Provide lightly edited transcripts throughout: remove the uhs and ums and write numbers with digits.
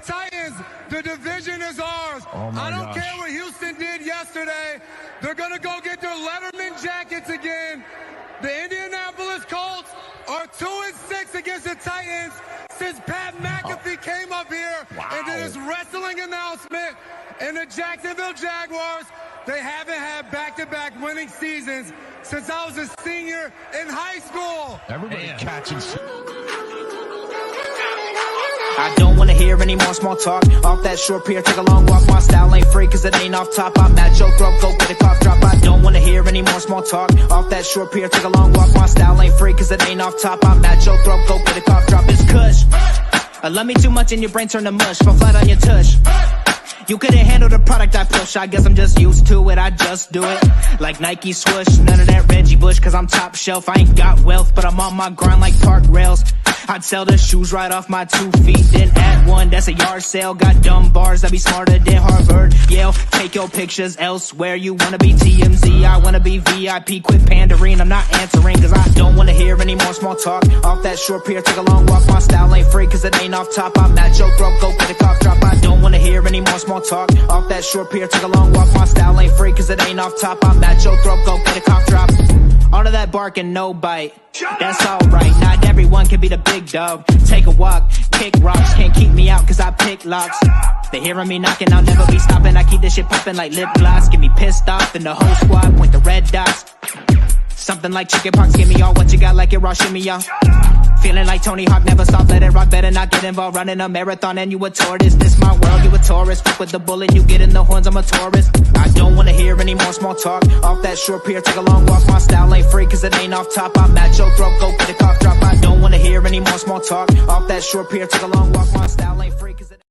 Titans, the division is ours. I don't care what Houston did yesterday. They're going to go get their Letterman jackets again. The Indianapolis Colts are 2-6 against the Titans since Pat McAfee came up here and did his wrestling announcement. And the Jacksonville Jaguars, they haven't had back-to-back winning seasons since I was a senior in high school. Everybody catching. I don't wanna hear any more small talk. Off that short pier, take a long walk. My style ain't free cause it ain't off top. I'm at your throat, go get a cough drop. I don't wanna hear any more small talk. Off that short pier, take a long walk. My style ain't free cause it ain't off top. I'm at your throat, go get a cough drop. It's kush. I love me too much and your brain turn to mush. Fall flat on your tush. You couldn't handle the product I push. I guess I'm just used to it, I just do it. Like Nike swoosh, none of that Reggie Bush. Cause I'm top shelf, I ain't got wealth. But I'm on my grind like park rails. I'd sell the shoes right off my 2 feet, then add one, that's a yard sale. Got dumb bars that be smarter than Harvard, Yale. Take your pictures elsewhere, you wanna be TMZ, I wanna be VIP. Quit pandering, I'm not answering cause I don't wanna hear any more small talk. Off that short pier, take a long walk. My style ain't free cause it ain't off top. I'm at your throat, go get a cough drop. I don't wanna hear any more small talk. Off that short pier, take a long walk. My style ain't free cause it ain't off top. I'm at your throat, go get a cough drop. All of that bark and no bite, that's alright. Not everyone can be the big dog. Take a walk, kick rocks, can't keep me out cause I pick locks. They hearing me knocking, I'll never be stopping. I keep this shit popping like lip gloss. Get me pissed off and the whole squad point the red dots. Something like chicken pox, give me all what you got like it raw, shimmy y'all. Feeling like Tony Hawk, never stop, let it rock, better not get involved. Running a marathon and you a tourist. This my world, you a tourist. Fuck with the bullet, you get in the horns, I'm a tourist. I don't wanna hear any more small talk. Off that short pier, take a long walk. My style ain't free cause it ain't off top. I'm at your throat, go get a cough drop. I don't wanna hear any more small talk. Off that short pier, take a long walk. My style ain't free cause it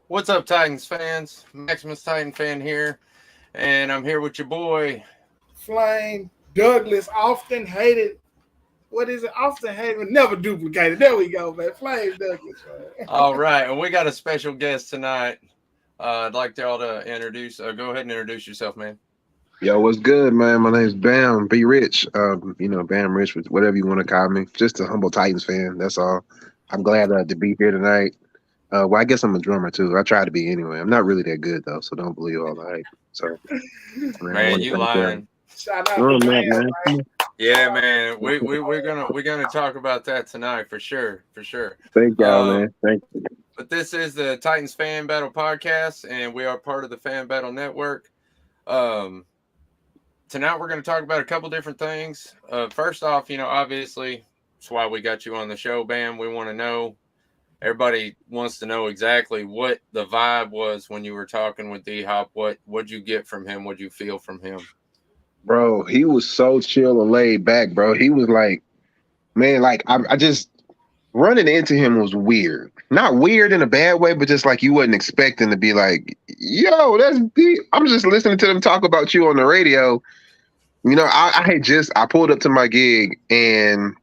What's up, Titans fans? Maximus Titan fan here, and I'm here with your boy, Flame Douglas, often hated. What is it? Often hated, but never duplicated. There we go, man. Flame Douglas, man. All right, and we got a special guest tonight. I'd like y'all to introduce. Go ahead and introduce yourself, man. Yo, what's good, man? My name's Bam. Be Rich. Bam Rich, whatever you want to call me. Just a humble Titans fan. That's all. I'm glad to be here tonight. Well, I guess I'm a drummer too. I try to be anyway. I'm not really that good though, so don't believe all the hype. So, man, you lying. Shout out to man. Yeah, man. We're gonna talk about that tonight for sure. Thank y'all, man. Thank you. But this is the Titans Fan Battle Podcast, and we are part of the Fan Battle Network. Tonight we're going to talk about a couple different things. First off, obviously, that's why we got you on the show, Bam. We want to know. Everybody wants to know exactly what the vibe was when you were talking with D-Hop. What'd you get from him? What'd you feel from him? Bro, he was so chill and laid back, bro. He was like, man, like I just running into him was weird. Not weird in a bad way, but just like you wasn't expecting to be like, yo, that's deep. I'm just listening to them talk about you on the radio. I pulled up to my gig and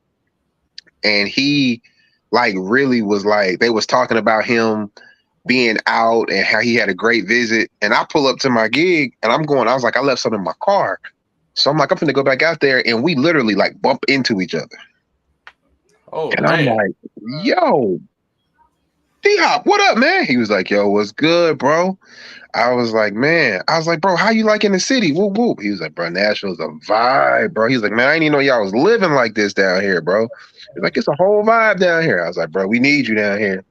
he like really was like, they was talking about him being out and how he had a great visit. And I pull up to my gig and I was like, I left something in my car. So I'm like, I'm finna go back out there, and we literally like bump into each other. Oh, and man. I'm like, yo, D-Hop, what up, man? He was like, yo, what's good, bro? I was like, bro, how you like in the city? Whoop, whoop. He was like, bro, Nashville's a vibe, bro. He's like, man, I didn't even know y'all was living like this down here, bro. He's like, it's a whole vibe down here. I was like, bro, we need you down here.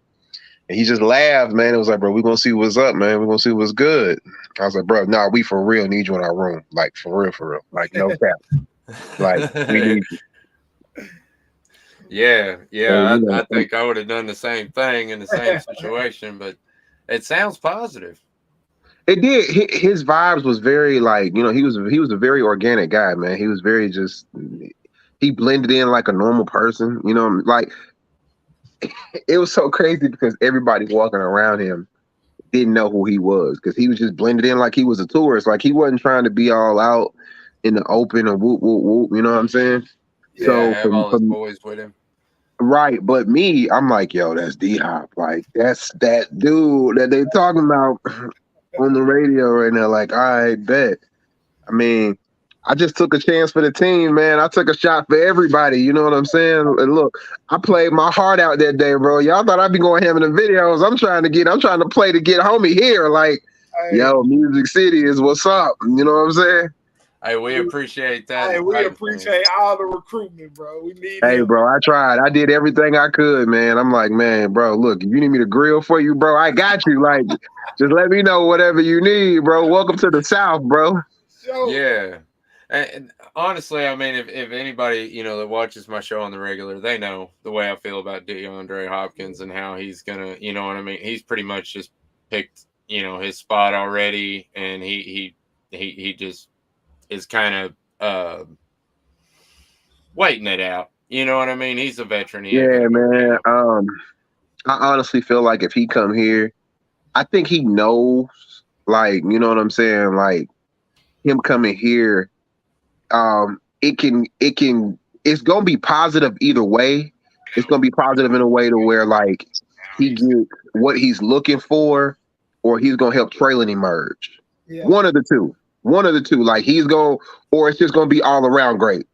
And he just laughed, man. It was like, bro, we're going to see what's up, man. We're going to see what's good. I was like, bro, nah, we for real need you in our room. Like, for real. Like, no cap. Like, we need you. Yeah. I think I would have done the same thing in the same situation, but it sounds positive. It did. His vibes was very like, he was a very organic guy, man. He was very he blended in like a normal person, like it was so crazy because everybody walking around him didn't know who he was because he was just blended in like he was a tourist. Like he wasn't trying to be all out in the open or whoop, whoop, whoop. You know what I'm saying? Yeah, so have all his boys with him. Right. But me, I'm like, yo, that's D-Hop. Like, that's that dude that they talking about on the radio right now. Like, I bet. I mean, I just took a chance for the team, man. I took a shot for everybody. You know what I'm saying? And look, I played my heart out that day, bro. Y'all thought I'd be going ham in the videos. I'm trying to play to get homie here. Like, yo, Music City is what's up. You know what I'm saying? Hey, we appreciate that. Hey, we appreciate all the recruitment, bro. We need Hey, bro, I tried. I did everything I could, man. I'm like, man, bro, look, if you need me to grill for you, bro, I got you. Like, just let me know whatever you need, bro. Welcome to the South, bro. Yeah. And honestly, I mean, if anybody, that watches my show on the regular, they know the way I feel about DeAndre Hopkins and how he's going to, you know what I mean? He's pretty much just picked, his spot already. And he just is kind of waiting it out. You know what I mean? He's a veteran. Yeah, man. I honestly feel like if he come here, I think he knows, like, you know what I'm saying? Like, him coming here, it's gonna be positive either way. It's gonna be positive in a way to where like he gets what he's looking for, or he's gonna help Traylon emerge. Yeah. One of the two. Like or it's just gonna be all around great.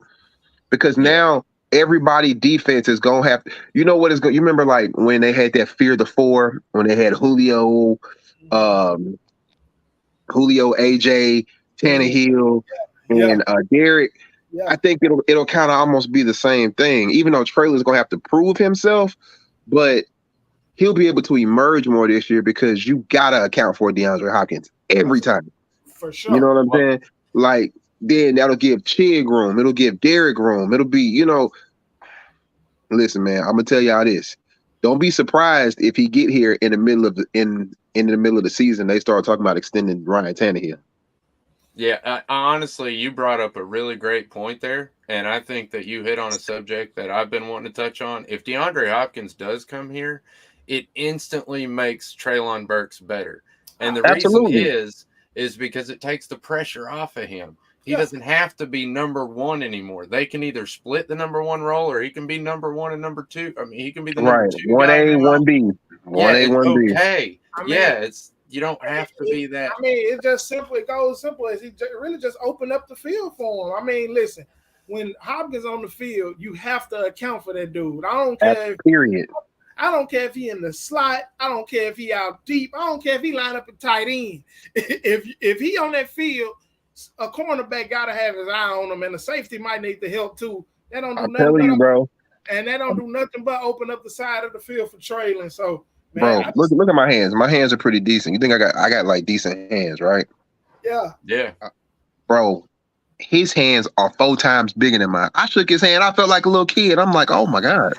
Because now everybody defense is gonna have, you know what is going. You remember like when they had that Fear the Four, when they had Julio, AJ, Tannehill, and Derek. Yeah. I think it'll kind of almost be the same thing, even though Traylon's gonna have to prove himself, but he'll be able to emerge more this year because you gotta account for DeAndre Hopkins every time. For sure. You know what I'm saying? Like, then that'll give Chig room, it'll give Derek room, it'll be, listen, man, I'm gonna tell y'all this. Don't be surprised if he get here in the middle of the season, they start talking about extending Ryan Tannehill. Yeah, honestly, you brought up a really great point there, and I think that you hit on a subject that I've been wanting to touch on. If DeAndre Hopkins does come here, it instantly makes Treylon Burks better. And the reason is because it takes the pressure off of him. He doesn't have to be number one anymore. They can either split the number one role, or he can be number one and number two. I mean, he can be the number two. 1A, 1B. 1A, 1B. Okay. You don't have to be that. I mean, it just goes simple as he really just opened up the field for him. I mean, listen, when Hopkins on the field, you have to account for that dude. I don't care. Period. I don't care if he in the slot. I don't care if he out deep. I don't care if he line up at tight end. If he on that field, a cornerback got to have his eye on him, and the safety might need the help too. That don't do nothing. Bro. And that don't do nothing but open up the side of the field for Traylon. So, man, bro, look at my hands. My hands are pretty decent. You think I got like decent hands, right? Yeah. Bro, his hands are 4 times bigger than mine. I shook his hand. I felt like a little kid. I'm like, oh my God.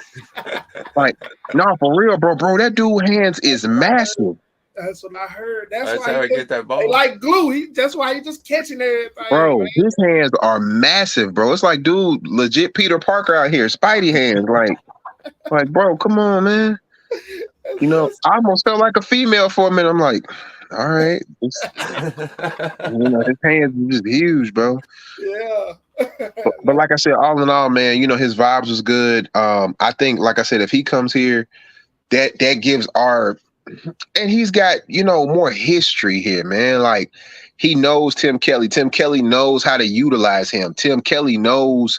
Like, no, for real, bro. That dude's hands is massive. That's what I heard. That's why he get that ball. They like glue. That's why he just catching everything. Bro, man. His hands are massive, bro. It's like, dude, legit Peter Parker out here, Spidey hands. Like, bro, come on, man. I almost felt like a female for a minute. I'm like, all right. His hands are just huge, bro. Yeah. but like I said, all in all, man, his vibes was good. I think, like I said, if he comes here, that gives and he's got, more history here, man. Like, he knows Tim Kelly. Tim Kelly knows how to utilize him. Tim Kelly knows,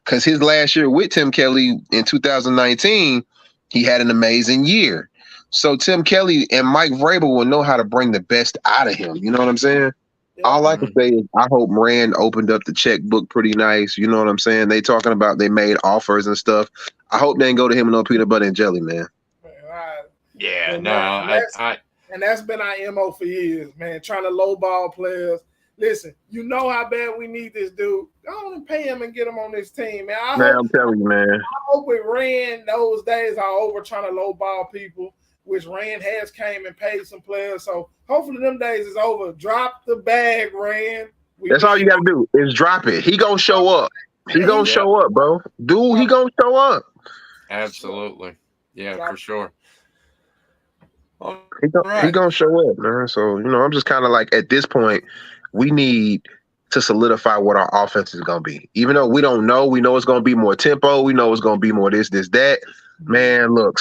because his last year with Tim Kelly in 2019, he had an amazing year. So Tim Kelly and Mike Vrabel will know how to bring the best out of him. You know what I'm saying? Yeah. All I can say is I hope Rand opened up the checkbook pretty nice. You know what I'm saying? They talking about they made offers and stuff. I hope they didn't go to him with no peanut butter and jelly, man. Yeah, and that's been our MO for years, man. Trying to lowball players. Listen, you know how bad we need this dude. Go on and pay him and get him on this team, man. I'm telling you, man. I hope with Rand, those days are over trying to lowball people, which Rand has came and paid some players. So hopefully them days is over. Drop the bag, Rand. That's all you got to do is drop it. He going to show up. He going to show up, bro. Dude, he going to show up. Absolutely. Yeah, for sure. He gonna show up, man. So, I'm just kind of like, at this point, we need to solidify what our offense is gonna be. Even though we don't know, we know it's gonna be more tempo. We know it's gonna be more this, that. Man, look,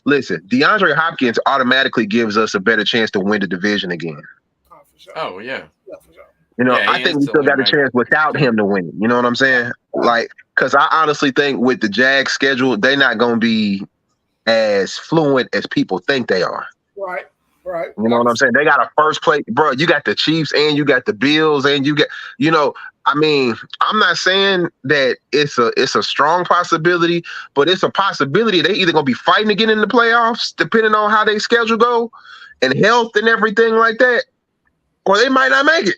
listen, DeAndre Hopkins automatically gives us a better chance to win the division again. Oh, for sure. Oh, yeah. For sure. You know, Yeah, I he think we still instantly got a makes chance it. without him to win. You know what I'm saying? Like, because I honestly think with the Jags schedule, they're not going to be as fluent as people think they are. Right. You know what I'm saying? They got a first place, bro. You got the Chiefs and you got the Bills and you got, you know, I mean, I'm not saying that it's a strong possibility, but it's a possibility they either gonna be fighting to get in the playoffs, depending on how they schedule go, and health and everything like that, or they might not make it.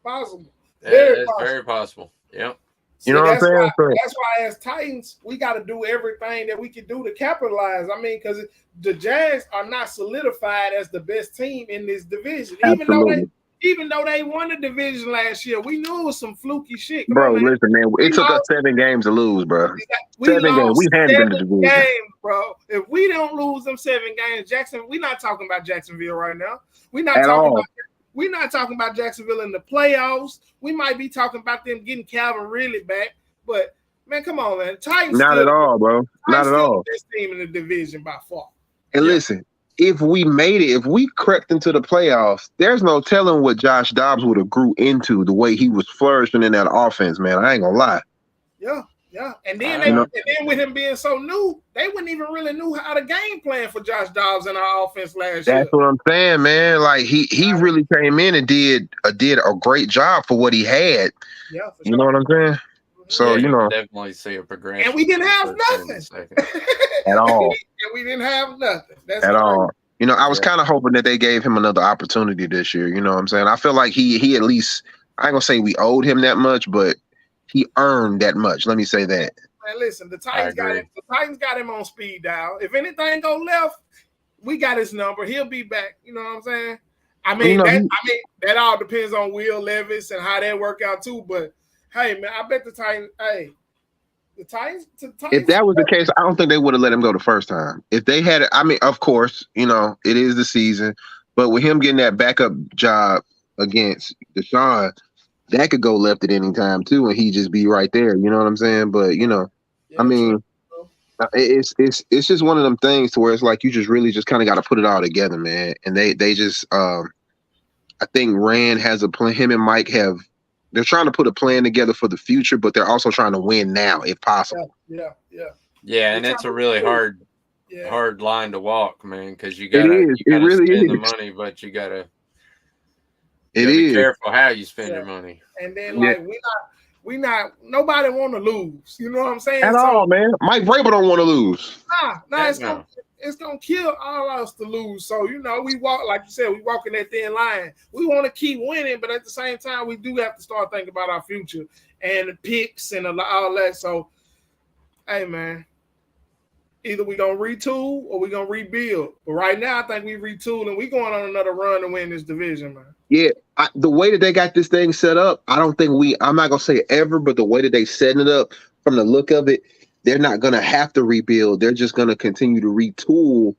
Possible. It's very possible. Yep. See, You know what I'm saying? That's why as Titans, we got to do everything that we can do to capitalize. I mean, because the Jags are not solidified as the best team in this division. Absolutely. Even though they won the division last year, we knew it was some fluky shit. Come Bro, on, listen, man. It took us 7 games to lose, bro. We 7 games. We handed them the division. Games, bro. If we don't lose them 7 games, we're not talking about Jacksonville right now. We're not talking about Jacksonville in the playoffs. We might be talking about them getting Calvin really back, but man, come on, man. Titans not at all, bro. Not at all. The best team in the division by far. And listen, if we made it, if we crept into the playoffs, there's no telling what Josh Dobbs would have grew into the way he was flourishing in that offense, man. I ain't gonna lie. Yeah. And then with him being so new, they wouldn't even really knew how to game plan for Josh Dobbs in our offense last year. That's what I'm saying, man. Like he really came in and did a great job for what he had. Yeah, for sure. You know what I'm saying? So you know, definitely see a progression. And we didn't have nothing at all. And we didn't have nothing. That's at all. You know, I was kind of hoping that they gave him another opportunity this year. You know what I'm saying? I feel like he at least, I ain't gonna say we owed him that much, but he earned that much. Let me say that. Man, listen, the Titans got him on speed dial. If anything go left, we got his number. He'll be back. You know what I'm saying? I mean, that all depends on Will Levis and how that work out too. But hey, man, I bet the Titans. The Titans. If that was the case, I don't think they would have let him go the first time. If they had, I mean, of course, you know, it is the season, but with him getting that backup job against Deshaun, that could go left at any time too, and he just be right there. You know what I'm saying? But you know, I mean, it's just one of them things to where it's like you just really just kind of got to put it all together, man. And they just, I think Rand has a plan. Him and Mike have. They're trying to put a plan together for the future, but they're also trying to win now, if possible. Yeah, and it's a really hard line to walk, man, because you gotta really spend the money, but you gotta be careful how you spend your money. And then we not nobody want to lose. You know what I'm saying? At all, man. Mike Vrabel don't want to lose. It's gonna kill all of us to lose. So you know, we walk, like you said, we walking that thin line. We want to keep winning, but at the same time, we do have to start thinking about our future and the picks and all that. So, hey, man, either we gonna retool or we gonna rebuild. But right now, I think we retool and we going on another run to win this division, man. Yeah, the way that they got this thing set up, I don't think I'm not gonna say ever, but the way that they setting it up, from the look of it, they're not going to have to rebuild. They're just going to continue to retool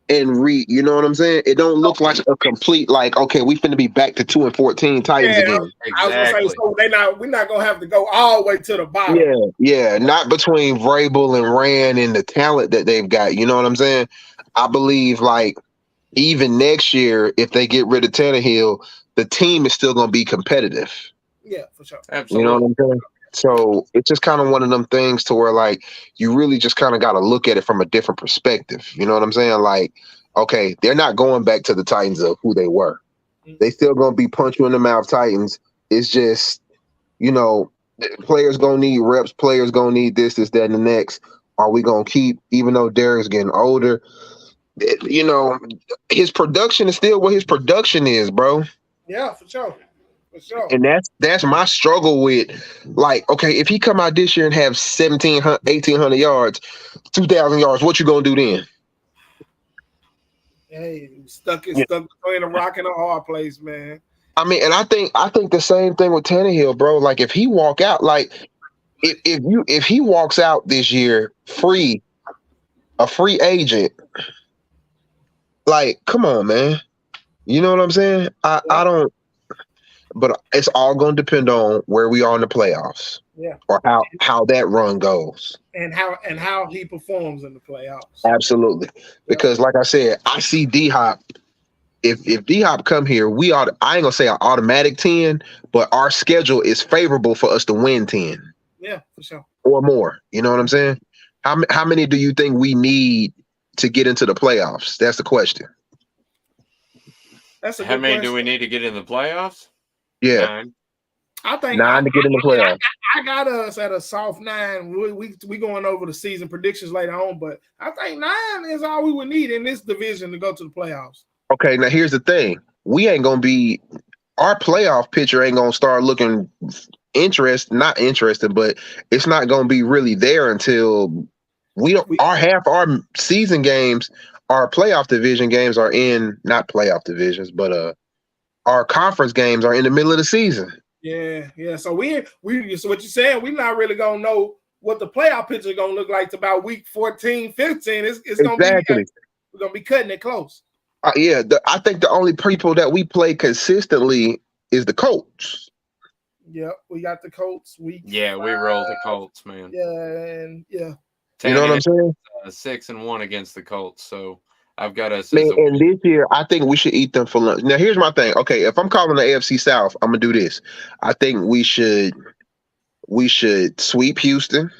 and you know what I'm saying? It don't look like a complete, like, okay, we finna be back to 2-14 Titans again. Exactly. I was going to say, so we're not going to have to go all the way to the bottom. Yeah, not between Vrabel and Rand and the talent that they've got. You know what I'm saying? I believe, like, even next year, if they get rid of Tannehill, the team is still going to be competitive. Yeah, for sure. Absolutely. You know what I'm saying? So it's just kind of one of them things to where, like, you really just kind of got to look at it from a different perspective. You know what I'm saying? Like, okay, they're not going back to the Titans of who they were. They still going to be punch you in the mouth Titans. It's just, you know, players going to need reps. Players going to need this, that, and the next. Are we going to keep, even though Derek's getting older, you know, his production is still what his production is, bro. Yeah, for sure. And that's my struggle with, like, okay, if he come out this year and have 1,800 yards, 2,000 yards, what you gonna do then? Hey, stuck between a rock and a hard place, man. I mean, and I think the same thing with Tannehill, bro. Like, if he walk out, like, if he walks out this year a free agent, like, come on, man. You know what I'm saying? I don't. But it's all going to depend on where we are in the playoffs, or how that run goes, and how he performs in the playoffs. Absolutely, because like I said, I see D-Hop if D-Hop come here, we ought. I ain't gonna say an automatic 10, but our schedule is favorable for us to win 10. Yeah, for sure. Or more. You know what I'm saying? How many do you think we need to get into the playoffs? That's the question. That's a How many question. do we need to get in the playoffs? Yeah. 9. I think 9 to get in the playoffs. I got us at a soft 9. We going over the season predictions later on, but I think 9 is all we would need in this division to go to the playoffs. Okay, now here's the thing. We ain't gonna be our playoff picture ain't gonna start looking not interesting, but it's not gonna be really there until half our season games, our playoff division games are in not playoff divisions, but our conference games are in the middle of the season. Yeah. So so what you're saying, we're not really gonna know what the playoff picture is gonna look like to about week 14, 15. It's gonna be we're gonna be cutting it close. I think the only people that we play consistently is the Colts. Yep, we got the Colts. We rolled the Colts, man. Yeah. You know what I'm saying? 6-1 against the Colts. So I've got us. Man, and this year, I think we should eat them for lunch. Now, here's my thing. Okay, if I'm calling the AFC South, I'm gonna do this. I think we should sweep Houston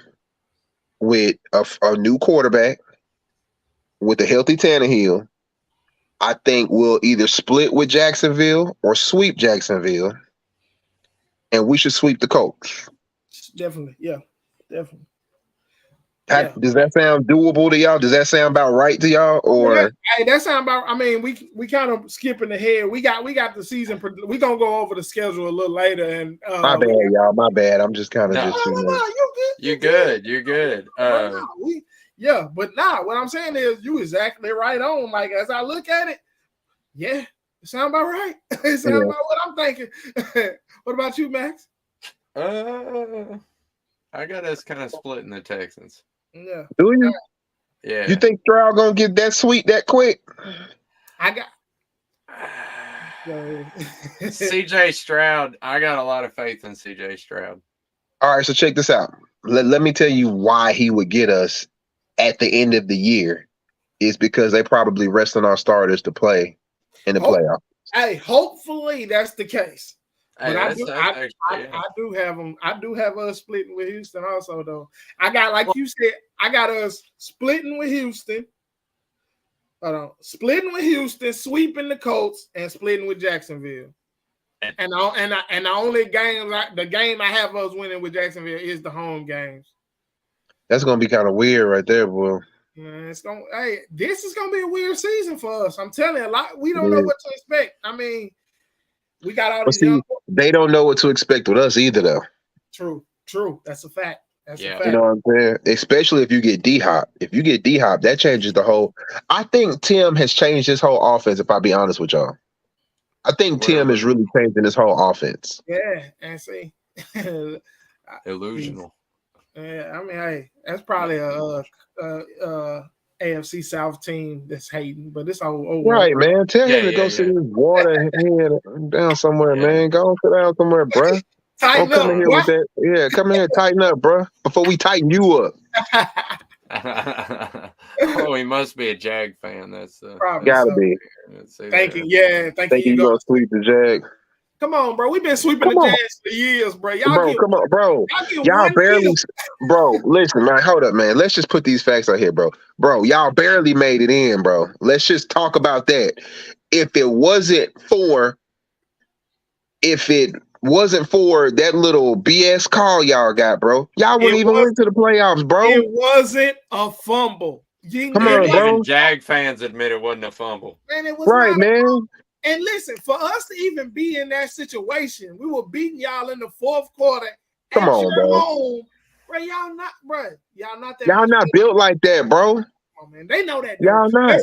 with a new quarterback with a healthy Tannehill. I think we'll either split with Jacksonville or sweep Jacksonville, and we should sweep the Colts. Definitely, yeah, definitely. Does that sound doable to y'all? Does that sound about right to y'all? Or that sound about? I mean, we kind of skipping ahead. We got the season. We gonna go over the schedule a little later. And my bad, y'all. My bad. I'm just kind of You're good. You're good. But what I'm saying is you exactly right on. Like as I look at it, it sound about right. It sound about what I'm thinking. What about you, Max? I got us kind of splitting the Texans. Yeah. Do you? Yeah. You think Stroud gonna get that sweet that quick? I got CJ Stroud. I got a lot of faith in CJ Stroud. All right, so check this out. Let me tell you why he would get us at the end of the year is because they probably resting our starters to play in the playoffs. Hey, hopefully that's the case. Hey, but I do have them. I do have us splitting with Houston also, though. I got, like you said, I got us splitting with Houston. Splitting with Houston, sweeping the Colts, and splitting with Jacksonville. And the only game I have us winning with Jacksonville is the home games. That's gonna be kind of weird, right there, boy. Man, this is gonna be a weird season for us. I'm telling you, we don't know what to expect. I mean. We got all these young. They don't know what to expect with us either, though. True. That's a fact. A fact. You know what I'm saying? Especially if you get D-Hop. If you get D-Hop, that changes the whole. I think Tim has changed his whole offense, if I'll be honest with y'all. I think Tim is really changing his whole offense. Yeah, and see. Illusional. Yeah, I mean, hey, that's probably a AFC South team that's hating, but it's all over. Right, man. Tell him to go sit his water head down somewhere, man. Go and sit down somewhere, bro. Tighten up, in here with that. Yeah, come in here, tighten up, bro. Before we tighten you up. He must be a Jag fan. That's gotta be. Thank you. Yeah, thank you. You gonna sweep the Jag? Come on, bro. We've been sweeping the Jags for years, bro. Come on, bro. Y'all barely, bro. Listen, man. Hold up, man. Let's just put these facts out here, bro. Bro, y'all barely made it in, bro. Let's just talk about that. If it wasn't for that little BS call y'all got, bro, y'all wouldn't even went to the playoffs, bro. It wasn't a fumble. Come on, bro. Even Jag fans admit it wasn't a fumble. Man, it was right, man. And listen, for us to even be in that situation, we were beating y'all in the fourth quarter. Come on, bro. Home. Bro, y'all not that. Y'all not built like that, bro. Oh, man, they know that. Y'all not.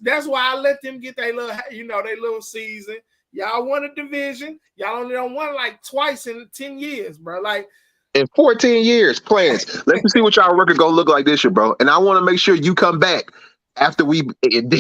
That's why I let them get their little season. Y'all won a division. Y'all only don't won like twice in 10 years, bro. Like in 14 years, plans. Let me see what y'all record gonna look like this year, bro. And I want to make sure you come back after we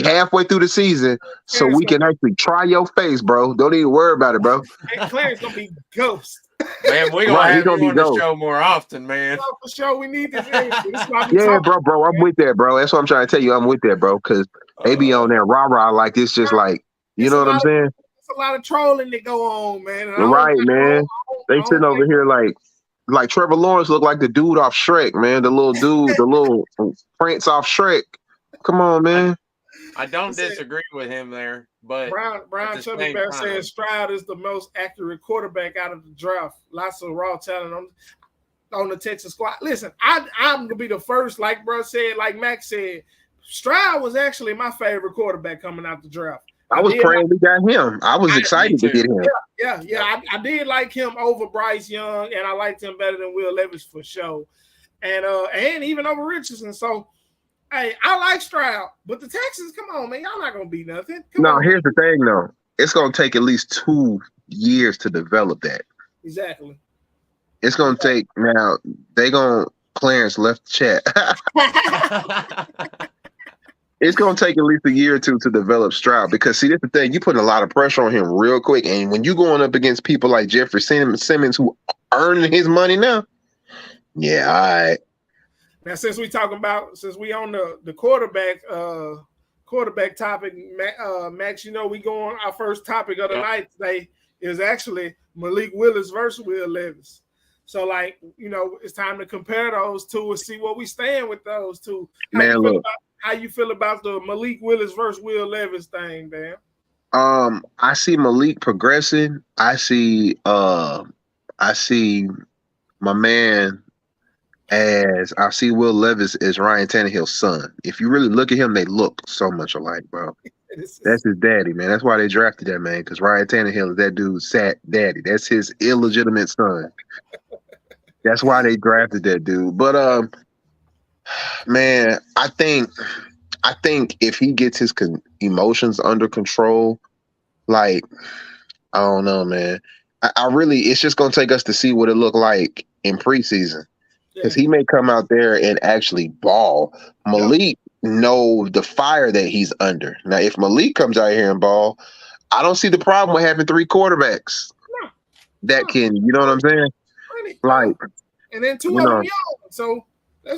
halfway through the season, so we can actually try your face, bro. Don't even worry about it, bro. Clarence gonna be ghost. Man, we gonna have you on the show more often, man. For sure, we need this. Yeah, bro. I'm with that, bro. That's what I'm trying to tell you. I'm with that, bro. Because they be on there rah-rah like it's just like You know what I'm saying? It's a lot of trolling that go on, man. Right, man. They sitting over here like Trevor Lawrence looked like the dude off Shrek, man. The little dude, the little prince off Shrek. Come on, man. I don't disagree with him there, but Brown Chubby Bear says Stroud is the most accurate quarterback out of the draft. Lots of raw talent on the Texas squad. Listen, I'm gonna be the first, like bro said, like Max said, Stroud was actually my favorite quarterback coming out the draft. I was praying we got him. I was excited to get him. Yeah. I did like him over Bryce Young, and I liked him better than Will Levis for sure, and even over Richardson. So, hey, I like Stroud, but the Texans, come on, man, y'all not gonna be nothing. Here's the thing, though. It's gonna take at least 2 years to develop that. Exactly. It's gonna take now. Clarence left the chat. It's going to take at least a year or two to develop Stroud because, see, that's the thing. You're putting a lot of pressure on him real quick. And when you're going up against people like Jeffrey Simmons who earning his money now, yeah, all right. Now, since we on the quarterback topic, Max, we go on our first topic of the night today is actually Malik Willis versus Will Levis. So, like, it's time to compare those two and see what we stand with those two. How you feel about the Malik Willis versus Will Levis thing, man? I see Malik progressing. I see my man I see Will Levis as Ryan Tannehill's son. If you really look at him, they look so much alike, bro. That's his daddy, man. That's why they drafted that man, because Ryan Tannehill is that dude's daddy. That's his illegitimate son. That's why they drafted that dude. But man, I think if he gets his emotions under control, like, I don't know, man. I really, it's just gonna take us to see what it looked like in preseason, because he may come out there and actually ball. Malik know the fire that he's under. Now, if Malik comes out here and ball, I don't see the problem with having 3 quarterbacks that can, you know what I'm saying? Like, and then 2 of them young, so.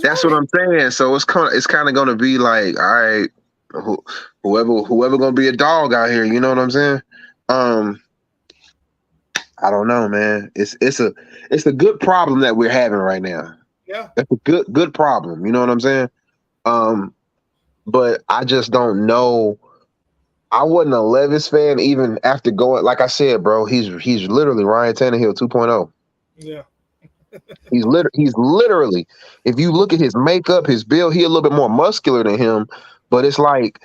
That's what I'm saying. So it's kind of going to be like, all right, whoever going to be a dog out here, you know what I'm saying? I don't know, man. It's a good problem that we're having right now. Yeah, that's a good problem. You know what I'm saying? But I just don't know. I wasn't a Levis fan even after going. Like I said, bro, he's literally Ryan Tannehill 2.0. Yeah. He's literally, if you look at his makeup, his build, he a little bit more muscular than him, but it's like,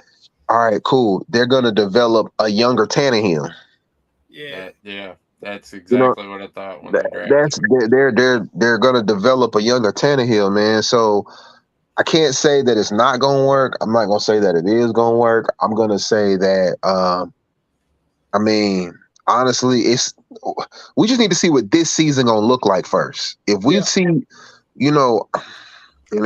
all right, cool. They're gonna develop a younger Tannehill. Yeah, that's exactly what I thought when they're gonna develop a younger Tannehill, man. So I can't say that it's not gonna work. I'm not gonna say that it is gonna work. I'm gonna say that I mean, honestly, we just need to see what this season gonna look like first. If we see, and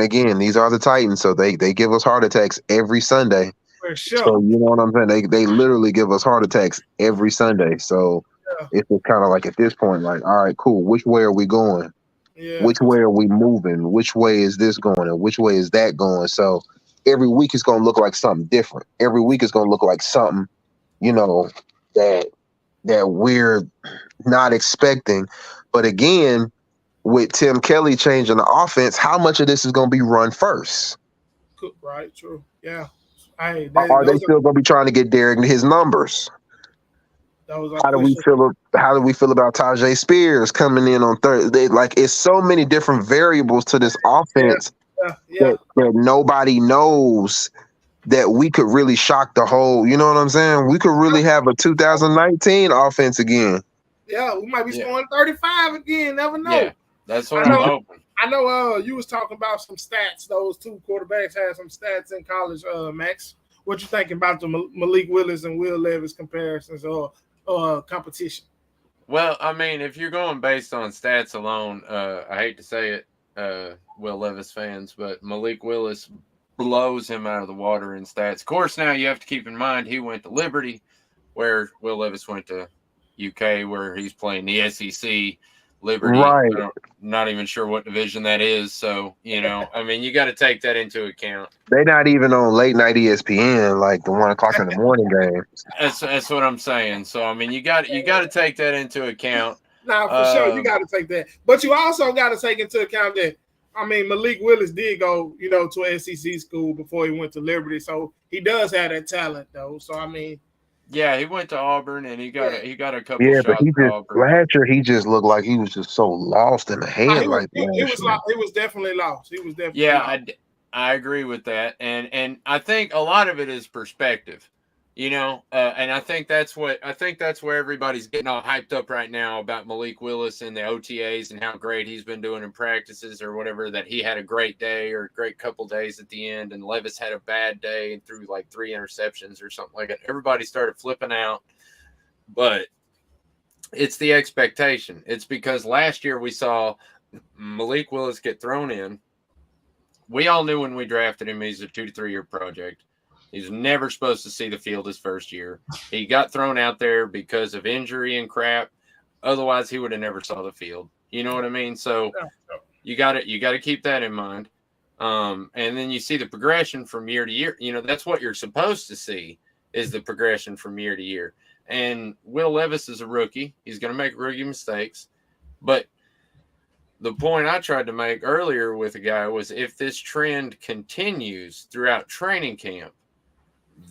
again, these are the Titans, so they give us heart attacks every Sunday. For sure. So you know what I'm saying? They literally give us heart attacks every Sunday. So it's kind of like at this point, like, all right, cool. Which way are we going? Yeah. Which way are we moving? Which way is this going? And which way is that going? So every week is gonna look like something different. Every week is gonna look like something, that we're not expecting. But again, with Tim Kelly changing the offense, how much of this is going to be run first? Right, true. Yeah. Are they still going to be trying to get Derek his numbers? How do we feel about Tajay Spears coming in on Thursday? Like, it's so many different variables to this offense that nobody knows, that we could really shock the whole, you know what I'm saying? We could really have a 2019 offense again. Yeah, we might be scoring 35 again. Never know. Yeah, that's what I'm hoping. I know you was talking about some stats. Those 2 quarterbacks had some stats in college, Max. What you thinking about the Malik Willis and Will Levis comparisons or competition? Well, I mean, if you're going based on stats alone, I hate to say it, Will Levis fans, but Malik Willis blows him out of the water in stats. Of course, now you have to keep in mind he went to Liberty, where Will Levis went to UK, where he's playing the SEC. Liberty. Right. Not even sure what division that is. So, you got to take that into account. They're not even on late night ESPN, like the 1 o'clock in the morning game. That's what I'm saying. So, you got to take that into account. Now, for sure, you got to take that. But you also got to take into account that, Malik Willis did go, to an SEC school before he went to Liberty. So he does have that talent, though. So, yeah, he went to Auburn and he got a couple shots but Auburn. Last year he just looked like he was just so lost in the head. He was definitely lost. He was definitely lost. I agree with that, and I think a lot of it is perspective, and I think that's where everybody's getting all hyped up right now about Malik Willis and the OTAs and how great he's been doing in practices or whatever, that he had a great day or a great couple days at the end, and Levis had a bad day and threw like 3 interceptions or something like that. Everybody started flipping out, but it's the expectation. It's because last year we saw Malik Willis get thrown in. We all knew when we drafted him he's a 2 to 3 year project. He's never supposed to see the field his first year. He got thrown out there because of injury and crap. Otherwise, he would have never saw the field. You know what I mean? So you got to keep that in mind. And then you see the progression from year to year. That's what you're supposed to see, is the progression from year to year. And Will Levis is a rookie. He's going to make rookie mistakes. But the point I tried to make earlier with a guy was, if this trend continues throughout training camp,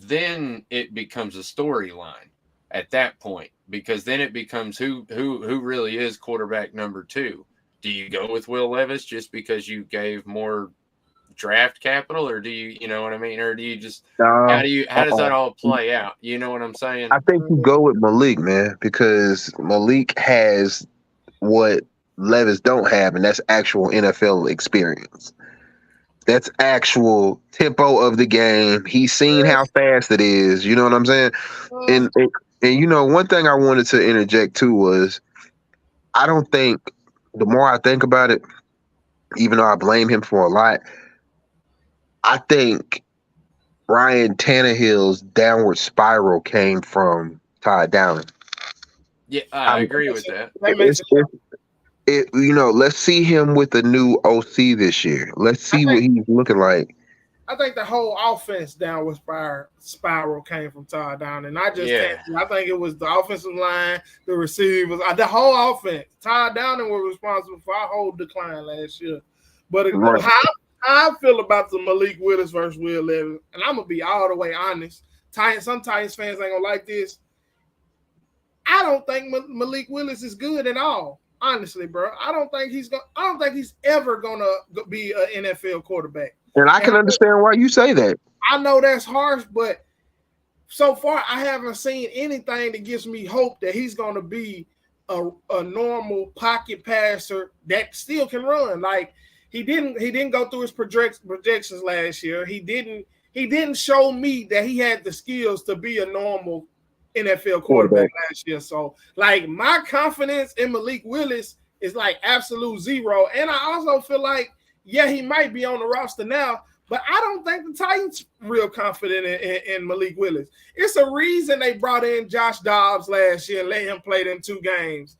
then it becomes a storyline at that point, because then it becomes who really is quarterback number 2. Do you go with Will Levis just because you gave more draft capital, or do you know what I mean, or do you just how does that all play out? You know what I'm saying? I think you go with Malik, man, because Malik has what Levis don't have, and that's actual NFL experience. That's actual tempo of the game. He's seen how fast it is. You know what I'm saying? And one thing I wanted to interject too was, I don't think, the more I think about it, even though I blame him for a lot, I think Ryan Tannehill's downward spiral came from Todd Downing. Yeah, I agree with that. Let's see him with the new OC this year. Let's see what he's looking like. I think the whole offense downward spiral came from Todd Downing. I think it was the offensive line, the receivers, the whole offense. Todd Downing was responsible for our whole decline last year. But how I feel about the Malik Willis versus Will Levis, and I'm gonna be all the way honest. Some Titans fans ain't gonna like this. I don't think Malik Willis is good at all. Honestly, bro, I don't think he's ever gonna be an NFL quarterback. And I can understand why you say that. I know that's harsh, but so far I haven't seen anything that gives me hope that he's gonna be a normal pocket passer that still can run. Like he didn't go through his projections last year. He didn't show me that he had the skills to be a normal NFL quarterback last year. So, like, my confidence in Malik Willis is like absolute zero. And I also feel like, he might be on the roster now, but I don't think the Titans real confident in Malik Willis. It's a reason they brought in Josh Dobbs last year and let him play them 2 games.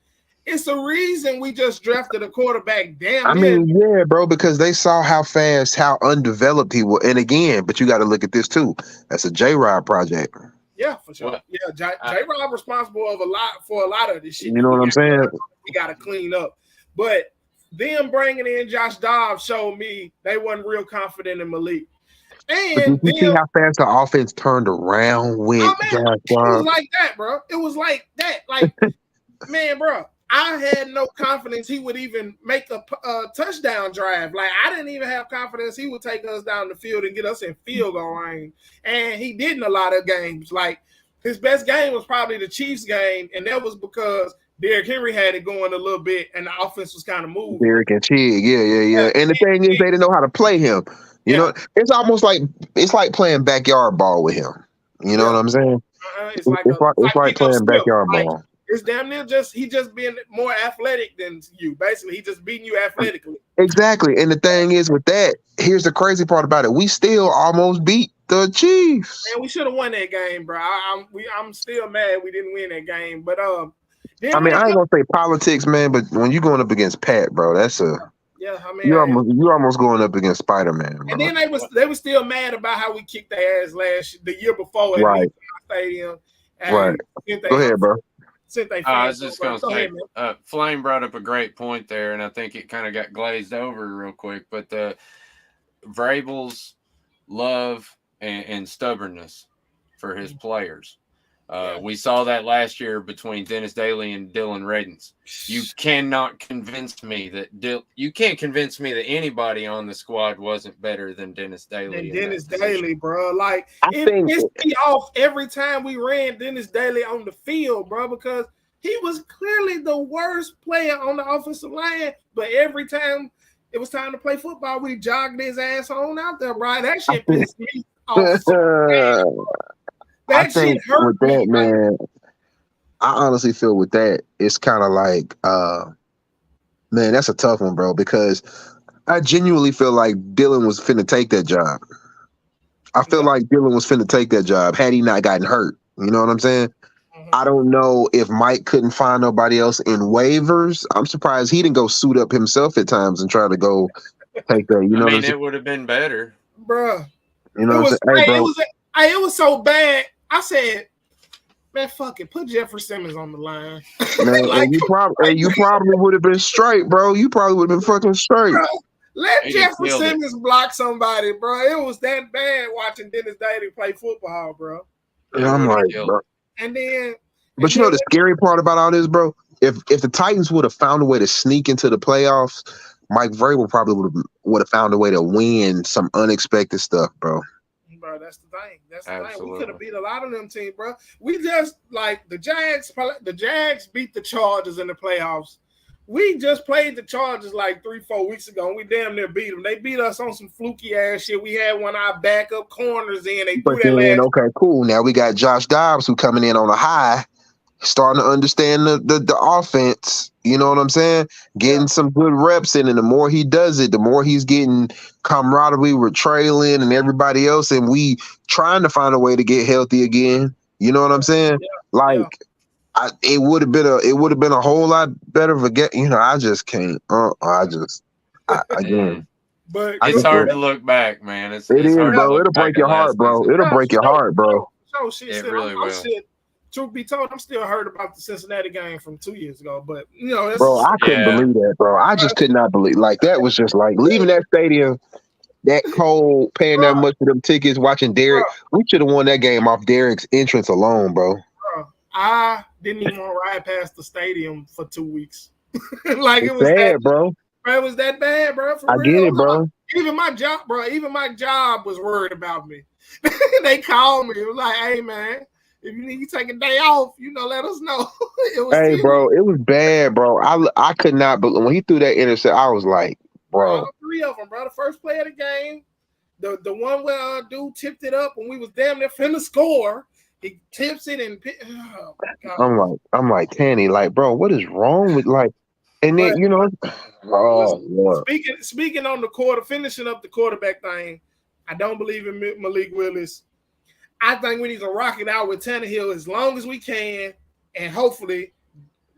It's a reason we just drafted a quarterback. Bro, because they saw how fast, how undeveloped he was. And again, but you got to look at this too. That's a J-Rod project. Yeah, for sure. J-Rob responsible for a lot of this shit. You know what I'm saying? We got to clean up. But them bringing in Josh Dobbs showed me they wasn't real confident in Malik. And you see how fast the offense turned around with Josh Dobbs? It was like that, bro. It was like that. Like, man, bro, I had no confidence he would even make a touchdown drive. Like, I didn't even have confidence he would take us down the field and get us in field goal range. And he did in a lot of games. Like, his best game was probably the Chiefs game, and that was because Derrick Henry had it going a little bit, and the offense was kind of moving. Derrick and Chig, yeah. And the thing is, they didn't know how to play him. You know, it's almost like playing backyard ball with him. You know what I'm saying? It's like playing backyard ball. It's damn near he just being more athletic than you. Basically, he just beating you athletically. Exactly. And the thing is with that, here's the crazy part about it. We still almost beat the Chiefs. Man, we should have won that game, bro. I'm still mad we didn't win that game. But Then I mean, I ain't gonna say politics, man, but when you going up against Pat, bro, that's a you're almost going up against Spider-Man, bro. And then they were still mad about how we kicked their ass the year before at right. Stadium. Right. Go ahead, bro. I was just going to say, Flame brought up a great point there, and I think it kind of got glazed over real quick. But Vrabel's love and stubbornness for his players. We saw that last year between Dennis Daly and Dylan Redens. You cannot convince me that you can't convince me that anybody on the squad wasn't better than Dennis Daly. Dennis Daly, bro. Like it pissed me off every time we ran Dennis Daly on the field, bro, because he was clearly the worst player on the offensive line. But every time it was time to play football, we jogged his ass on out there, bro. That shit pissed me off. I think with that, man, I honestly feel with that, it's kind of like, man, that's a tough one, bro, because I genuinely feel like Dylan was finna take that job. I feel like Dylan was finna take that job had he not gotten hurt. You know what I'm saying? Mm-hmm. I don't know if Mike couldn't find nobody else in waivers. I'm surprised he didn't go suit up himself at times and try to go take that. You know, I mean, it would have been better, bro. You know what I'm saying? Hey, bro. It was so bad. I said, man, fuck it. Put Jeffrey Simmons on the line. Man, like, you probably would have been straight, bro. You probably would have been fucking straight. Bro, let Jeffrey Simmons block somebody, bro. It was that bad watching Dennis Daly play football, bro. Yeah, I'm right, bro. And then, but you know the scary part about all this, bro? If the Titans would have found a way to sneak into the playoffs, Mike Vrabel probably would have found a way to win some unexpected stuff, bro. Bro, that's the thing. That's the thing. We could have beat a lot of them teams, bro. We just like the Jags beat the Chargers in the playoffs. We just played the Chargers like 3-4 weeks ago, and we damn near beat them. They beat us on some fluky ass shit. We had one of our backup corners in. Okay, cool. Now we got Josh Dobbs who coming in on a high, starting to understand the offense. You know what I'm saying? Getting some good reps in, and the more he does it, the more he's getting camaraderie with Traylon and everybody else, and we trying to find a way to get healthy again. You know what I'm saying? It would have been a whole lot better of a get. You know, I just can't. Again. But it's hard to look back, man. It's hard, bro. It'll break your heart, bro. It'll break your heart, bro. It really will. Truth be told, I'm still hurt about the Cincinnati game from 2 years ago. But you know, bro, I couldn't believe that, bro. I just could not believe. Like that was just like leaving that stadium, that cold, paying that much for them tickets, watching Derek. We should have won that game off Derek's entrance alone, bro. I didn't even want to ride past the stadium for 2 weeks. Like it was bad, bro. It was that bad, bro. I get it, bro. Even my job was worried about me. They called me. It was like, hey, man. If you need to take a day off, you know, let us know. Bro, it was bad, bro. I could not, but when he threw that intercept, I was like, bro. 3 of them, bro. The first play of the game, the one where dude tipped it up when we was damn near finna score. He tips it and oh my God. I'm like, Tanny, like, bro, what is wrong with like? And then you know, speaking on finishing up the quarterback thing, I don't believe in Malik Willis. I think we need to rock it out with Tannehill as long as we can, and hopefully,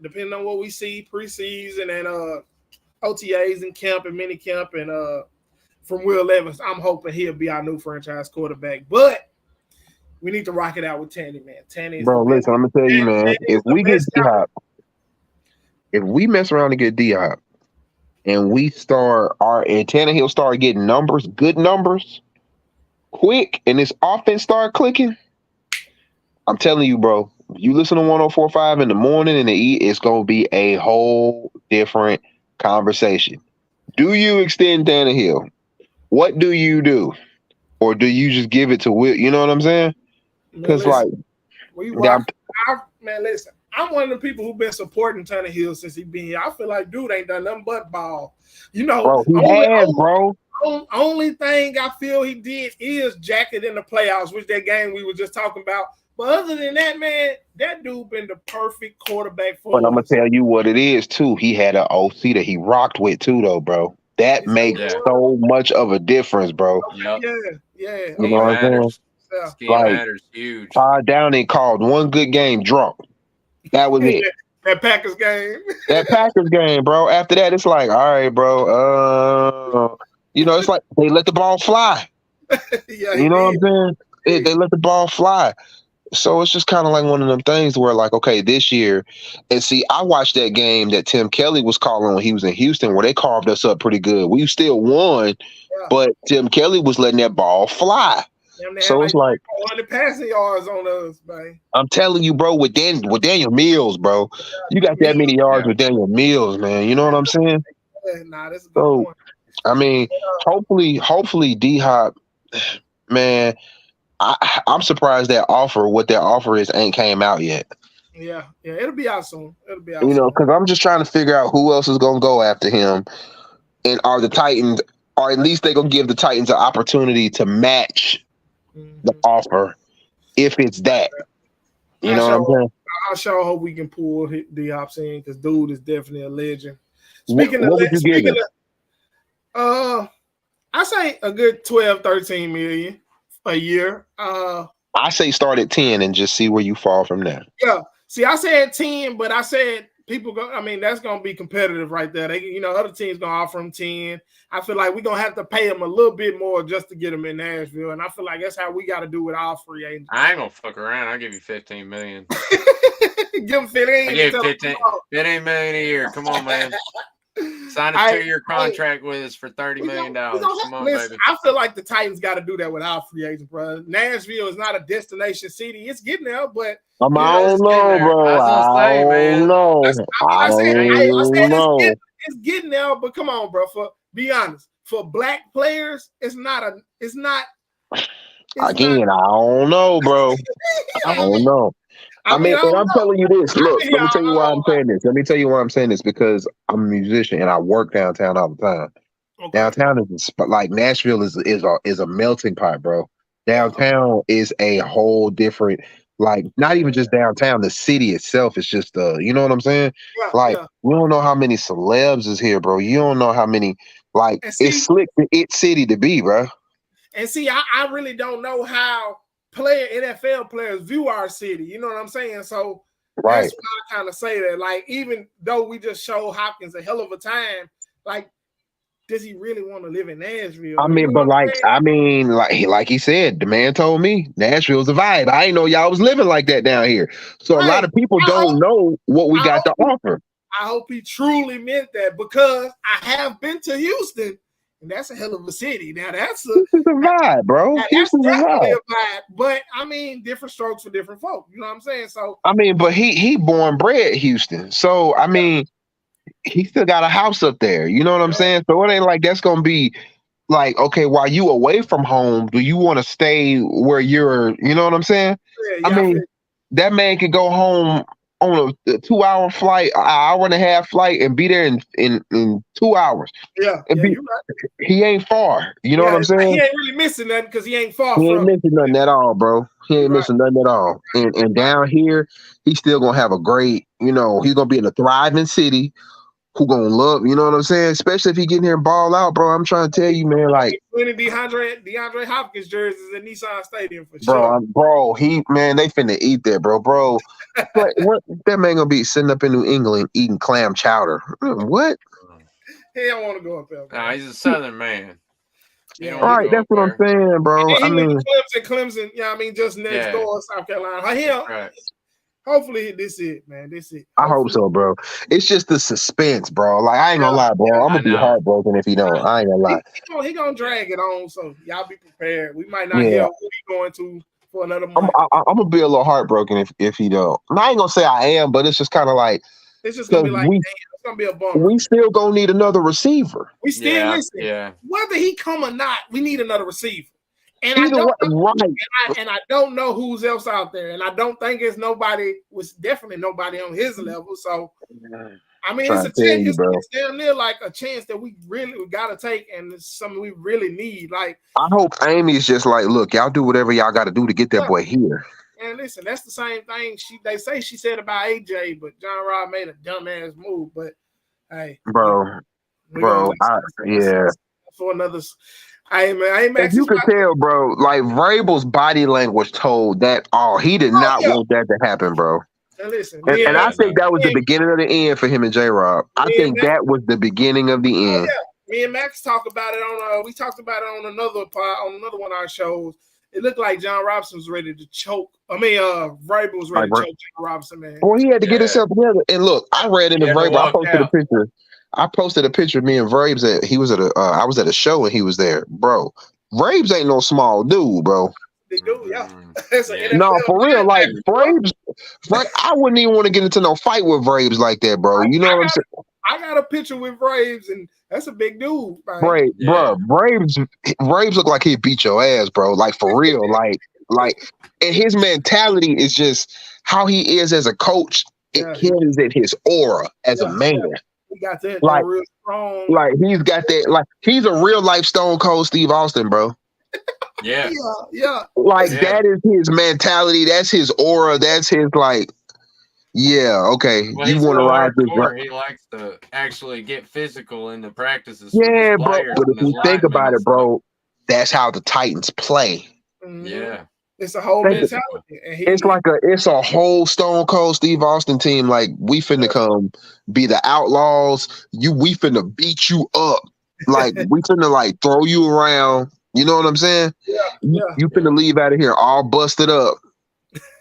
depending on what we see preseason and OTAs and camp and mini camp and from Will Levis, I'm hoping he'll be our new franchise quarterback. But we need to rock it out with Tanny, man. Tanny, bro. Listen, I'm gonna tell you, man. If we get D-Hop, if we mess around and get D-Hop, and we and Tannehill start getting good numbers. Quick, and this offense start clicking. I'm telling you, bro. You listen to 104.5 in the morning and the it's gonna be a whole different conversation. Do you extend Tannehill? What do you do, or do you just give it to Will? You know what I'm saying? Because man, listen. I'm one of the people who've been supporting Tannehill since he been here. I feel like dude ain't done nothing but ball. You know, bro, bro. Only thing I feel he did is jacket in the playoffs, which that game we were just talking about. But other than that, man, that dude been the perfect quarterback for us. But I'm gonna tell you what it is too. He had an OC that he rocked with too, though, bro. That makes so much of a difference, bro. Yep. Yeah. You know what I'm saying? Scheme matters huge. Todd Downing called one good game drunk. That was it. That Packers game. That Packers game, bro. After that, it's like, all right, bro. It's like they let the ball fly. Yeah, You know what I'm saying? They let the ball fly. So it's just kind of like one of them things where, like, okay, this year, and see, I watched that game that Tim Kelly was calling when he was in Houston, where they carved us up pretty good. We still won, but Tim Kelly was letting that ball fly. So it's like 100 passing yards on us, man. I'm telling you, bro, with Daniel Mills, bro, you got that many yards with Daniel Mills, man. You know what I'm saying? Nah, that's a good point. I mean, hopefully D-Hop, man. I'm surprised what their offer is ain't came out yet. Yeah, it'll be out soon. Because I'm just trying to figure out who else is gonna go after him, and are the Titans, or at least they're gonna give the Titans an opportunity to match the offer, if it's that. You know what I'm saying? I sure hope we can pull D-Hop in, because dude is definitely a legend. I say a good 12-13 million a year. I say start at 10 and just see where you fall from there. Yeah. See, I said 10, but I said people go. I mean, that's gonna be competitive right there. They, other teams gonna offer them 10. I feel like we're gonna have to pay them a little bit more just to get them in Nashville, and I feel like that's how we got to do with our free agents. I ain't gonna fuck around. I'll give you $15 million. Give them 15. I give 15 million a year. Come on, man. Sign a 2-year contract with us for $30 million. Come on, baby. I feel like the Titans got to do that with our free agents, bro. Nashville is not a destination city. It's getting there, but I don't know, bro. I don't know. I don't know. It's getting there, but come on, bro. Be honest, for black players, it's not. I don't know, bro. I don't know. I mean, and I'm telling you this. Look, let me tell you why I'm saying this. Let me tell you why I'm saying this, because I'm a musician and I work downtown all the time. Okay. Downtown is like Nashville is a melting pot, bro. Downtown is a whole different, like, not even just downtown. The city itself is just you know what I'm saying? You don't know how many celebs is here, bro. You don't know how many, like, it's slick for it city to be, bro. And see, I really don't know how NFL players view our city. You know what I'm saying? So that's why I kind of say that. Like, even though we just showed Hopkins a hell of a time, like, does he really want to live in Nashville? I mean, like he said, the man told me Nashville's a vibe. I didn't know y'all was living like that down here. So a lot of people don't know what we got to offer. I hope he truly meant that, because I have been to Houston. And that's a hell of a city. Now that's a vibe, bro. Houston's definitely a vibe. But I mean, different strokes for different folk. You know what I'm saying? So I mean, but he born bred Houston. So I mean, he still got a house up there. You know what I'm saying? So it ain't like that's gonna be like, okay, while you away from home, do you want to stay where you're? You know what I'm saying? I mean, that man could go home on a 2-hour flight, an hour and a half flight, and be there in 2 hours. Yeah, you're right. He ain't far. You know what I'm saying? He ain't really missing nothing because he ain't far. He ain't missing nothing at all, bro. He ain't missing nothing at all. And down here, he's still gonna have a great. He's gonna be in a thriving city. Who gonna love? You know what I'm saying? Especially if he get here and ball out, bro. I'm trying to tell you, man. Like, DeAndre Hopkins jerseys at Nissan Stadium for sure. Bro, they finna eat that, bro. What that man gonna be sitting up in New England eating clam chowder? What? He don't want to go up there. Bro. Nah, he's a Southern man. Yeah, right, that's what I'm saying, bro. I mean, Clemson. Yeah, I mean, just next door, South Carolina. Right. Hopefully, this it, man. This it. I hope so, bro. It's just the suspense, bro. Like, I ain't gonna lie, bro. I'm gonna be heartbroken if he don't. I ain't gonna lie. He gonna drag it on, so y'all be prepared. We might not hear what he going to for another month. I'm gonna be a little heartbroken if he don't. And I ain't gonna say I am, but it's just kind of like it's just gonna be like, damn, it's gonna be a bummer. We still gonna need another receiver. We still listen. Whether he come or not, we need another receiver. And I don't know who's else out there, and I don't think it's nobody. Was definitely nobody on his level. So, I mean, it's a chance. It's damn near like a chance that we got to take, and it's something we really need. Like, I hope Amy's just like, look, y'all do whatever y'all got to do to get that boy here. And listen, that's the same thing they say she said about AJ, but John Robb made a dumbass move. But hey, bro, for another. I ain't As you could tell, bro, like Vrabel's body language told that he did not want that to happen, bro. And listen, and I think that was the beginning of the end for him and J-Rob. I think that was the beginning of the end. Yeah. Me and Max talked about it on. We talked about it on another one of our shows. It looked like John Robinson was ready to choke. I mean, Vrabel was ready to choke John Robinson, man. Well, he had to get himself together. And look, I read in the Vrabel. I posted a picture. I posted a picture of me and Vrabes at. He was at a. I was at a show and he was there, bro. Vrabes ain't no small dude, bro. Big dude, yeah. No, for real, like Vrabes. I wouldn't even want to get into no fight with Vrabes like that, bro. You know what I'm saying? I got a picture with Vrabes, and that's a big dude. Bro, Vrabes look like he'd beat your ass, bro. Like for real, like, and his mentality is just how he is as a coach. It carries in his aura as a man. Yeah. He got that like real strong. Like he's got that. Like he's a real life Stone Cold Steve Austin, bro. Yeah. That is his mentality. That's his aura. That's his like. Yeah, okay. Well, you want to ride this? He likes to actually get physical in the practices. Yeah, bro. But if you think about it, bro, that's how the Titans play. Mm-hmm. Yeah, it's a whole mentality. It's a whole Stone Cold Steve Austin team. Like we finna come be the outlaws. We finna beat you up. Like we finna like throw you around. You know what I'm saying? Yeah. You finna leave out of here all busted up.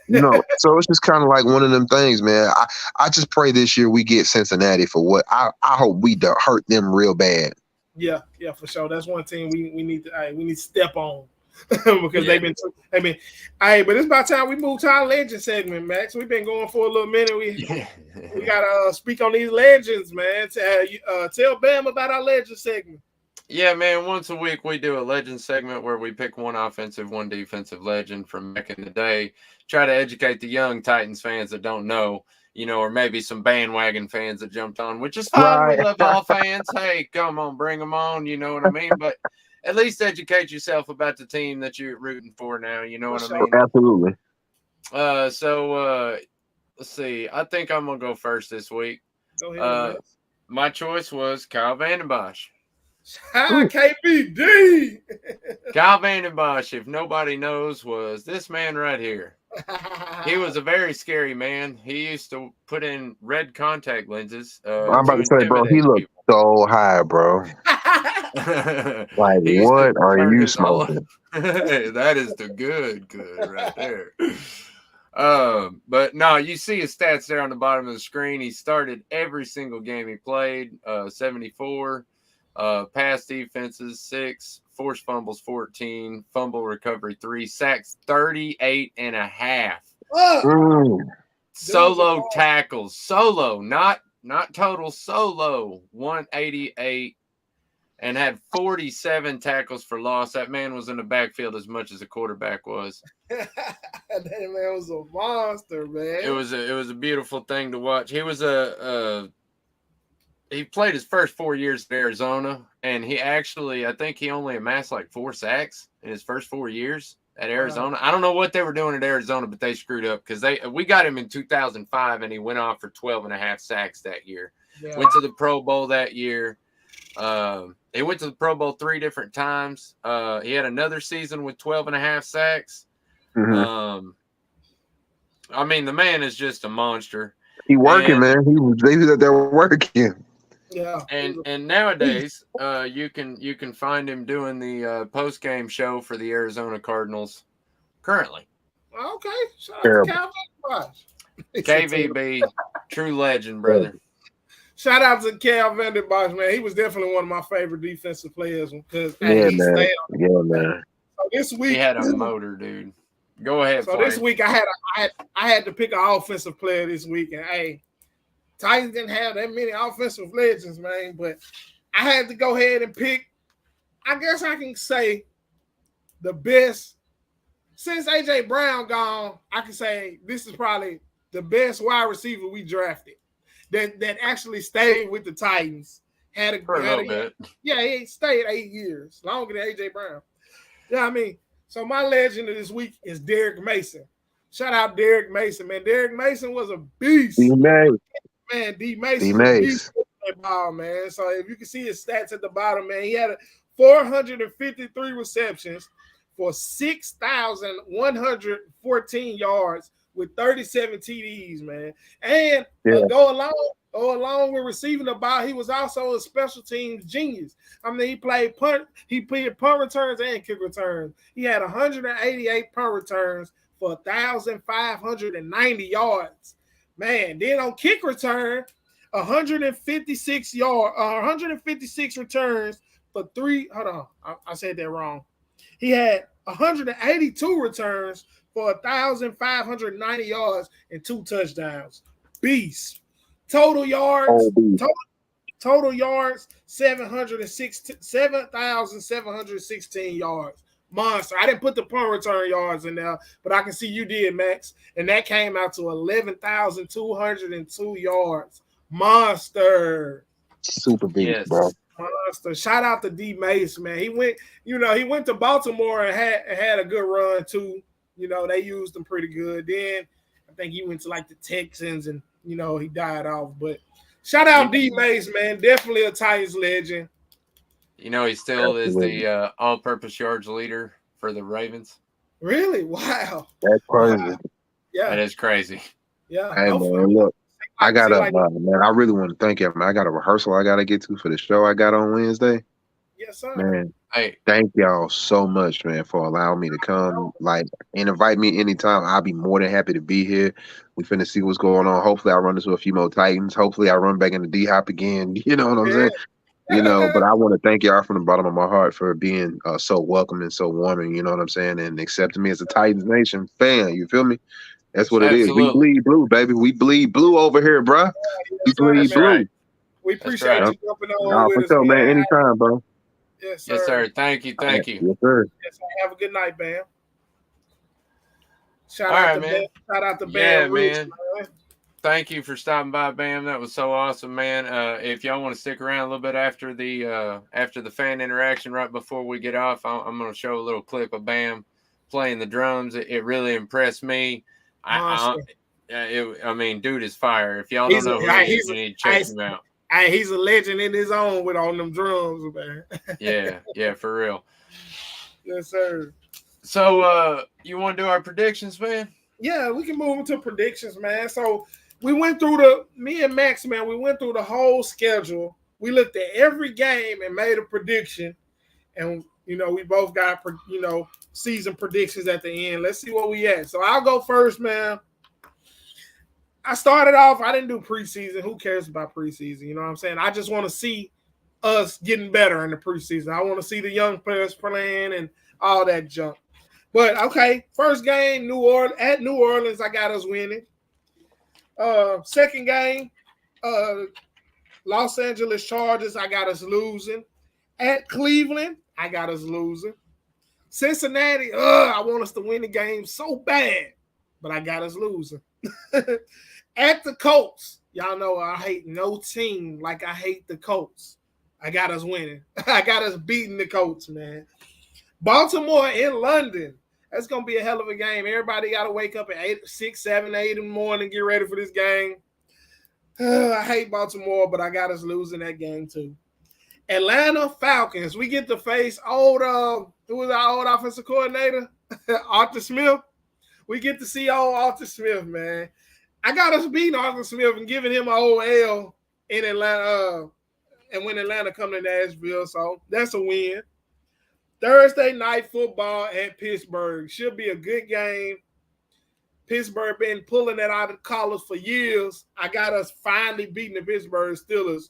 You know, so it's just kind of like one of them things, man. I just pray this year we get Cincinnati for what I hope we don't hurt them real bad. Yeah, for sure. That's one team we need to step on because they've been. But it's about time we move to our legend segment, Max. We've been going for a little minute. We gotta speak on these legends, man. Tell Bam about our legend segment. Yeah, man. Once a week, we do a legend segment where we pick one offensive, one defensive legend from back in the day. Try to educate the young Titans fans that don't know, or maybe some bandwagon fans that jumped on, which is fine. Right. We love all fans. Hey, come on, bring them on. You know what I mean? But at least educate yourself about the team that you're rooting for now. You know what I mean? Absolutely. So let's see. I think I'm going to go first this week. Go ahead. My choice was Kyle Vanden Bosch. KBD. Kyle Vanden Bosch, if nobody knows, was this man right here. He was a very scary man. He used to put in red contact lenses. I'm about to say, bro, he looked so high, bro. Like, what are you smoking? That is the good right there. But no, you see his stats there on the bottom of the screen. He started every single game he played, 74. Pass defenses 6, forced fumbles 14, fumble recovery 3, sacks 38.5. Solo tackles, not total, solo 188, and had 47 tackles for loss. That man was in the backfield as much as a quarterback was. That man was a monster, man. It was a beautiful thing to watch. He was he played his first 4 years at Arizona, and I think he only amassed like 4 sacks in his first 4 years at Arizona. I don't know what they were doing at Arizona, but they screwed up because we got him in 2005, and he went off for 12.5 sacks that year. Yeah. Went to the Pro Bowl that year. He went to the Pro Bowl 3 different times. He had another season with 12.5 sacks. Mm-hmm. I mean, the man is just a monster. He working, man. They're working. Yeah, and nowadays, you can find him doing the post game show for the Arizona Cardinals currently. Okay, shout out to KVB, true legend, brother. Shout out to Cal Vanden Bosch, man. He was definitely one of my favorite defensive players because man. So this week he had a motor, dude. Go ahead. So this week I had to pick an offensive player this week, and Titans didn't have that many offensive legends, man, but I had to go ahead and pick, I guess I can say, the best. Since A.J. Brown gone, I can say this is probably the best wide receiver we drafted that actually stayed with the Titans. For a little bit. Yeah, he stayed 8 years, longer than A.J. Brown. Yeah, I mean, so my legend of this week is Derrick Mason. Shout out Derrick Mason, man. Derrick Mason was a beast. Man, D Mason ball, man. So if you can see his stats at the bottom, man, he had 453 receptions for 6,114 yards with 37 TDs, man. And Yeah. go along with receiving the ball, he was also a special teams genius. I mean, he played punt returns and kick returns. He had 188 punt returns for 1,590 yards. Man, then on kick return, 156 returns for three. Hold on, I said that wrong. He had 182 returns for 1,590 yards and 2 touchdowns. Beast. Total yards, total yards, 7,716 yards. Monster. I didn't put the punt return yards in there, but I can see you did, Max. And that came out to 11,202 yards. Monster. Super beast, bro. Monster. Shout out to D Mace, man. He went to Baltimore and had a good run too. They used him pretty good. Then I think he went to like the Texans and he died off. But shout out D Mace, man. Definitely a Titans legend. He still is the all-purpose yards leader for the Ravens. Really? Wow. That's crazy. Wow. Yeah. That is crazy. Yeah. Hey, man, look. I got man, I really want to thank you, man. I got a rehearsal I got to get to for the show I got on Wednesday. Yes, sir. Man, hey, thank y'all so much, man, for allowing me to come, and invite me anytime. I'll be more than happy to be here. We finna see what's going on. Hopefully I run into a few more Titans. Hopefully I run back into D-Hop again. You know what I'm saying? But I want to thank y'all from the bottom of my heart for being so welcoming, so warming, you know what I'm saying, and accepting me as a Titans Nation fan. You feel me? That's what it is. We bleed blue, baby. We bleed blue over here, bro. We bleed blue. Right. We appreciate you jumping on with us, sure, man. Anytime, bro. Yes, sir. Yes, sir. Thank you. Yes, sir. Yes, sir. Have a good night, Bam. Shout out to Bam. Man. Thank you for stopping by, Bam. That was so awesome, man. If y'all want to stick around a little bit after the fan interaction, right before we get off, I'm going to show a little clip of Bam playing the drums. It really impressed me. I mean, dude is fire. If y'all don't know who he is, you need to check him out. He's a legend in his own with on them drums, man. yeah, for real. Yes, sir. So, you want to do our predictions, man? Yeah, we can move into predictions, man. So, we went through me and Max, man, we went through the whole schedule. We looked at every game and made a prediction. And, we both got, season predictions at the end. Let's see what we at. So, I'll go first, man. I started off, I didn't do preseason. Who cares about preseason? You know what I'm saying? I just want to see us getting better in the preseason. I want to see the young players playing and all that junk. But, okay, first game, New Orleans, I got us winning. Second game, Los Angeles Chargers, I got us losing. At Cleveland, I got us losing. Cincinnati, I want us to win the game so bad, but I got us losing. At the Colts, y'all know I hate no team like I hate the Colts. I got us winning. I got us beating the Colts, man. Baltimore in London. That's going to be a hell of a game. Everybody got to wake up at 6, 7, 8 in the morning and get ready for this game. I hate Baltimore, but I got us losing that game too. Atlanta Falcons. We get to face who was our old offensive coordinator? Arthur Smith. We get to see old Arthur Smith, man. I got us beating Arthur Smith and giving him an old L in Atlanta. And when Atlanta come to Nashville, so that's a win. Thursday night football at Pittsburgh. Should be a good game. Pittsburgh been pulling that out of the collars for years. I got us finally beating the Pittsburgh Steelers.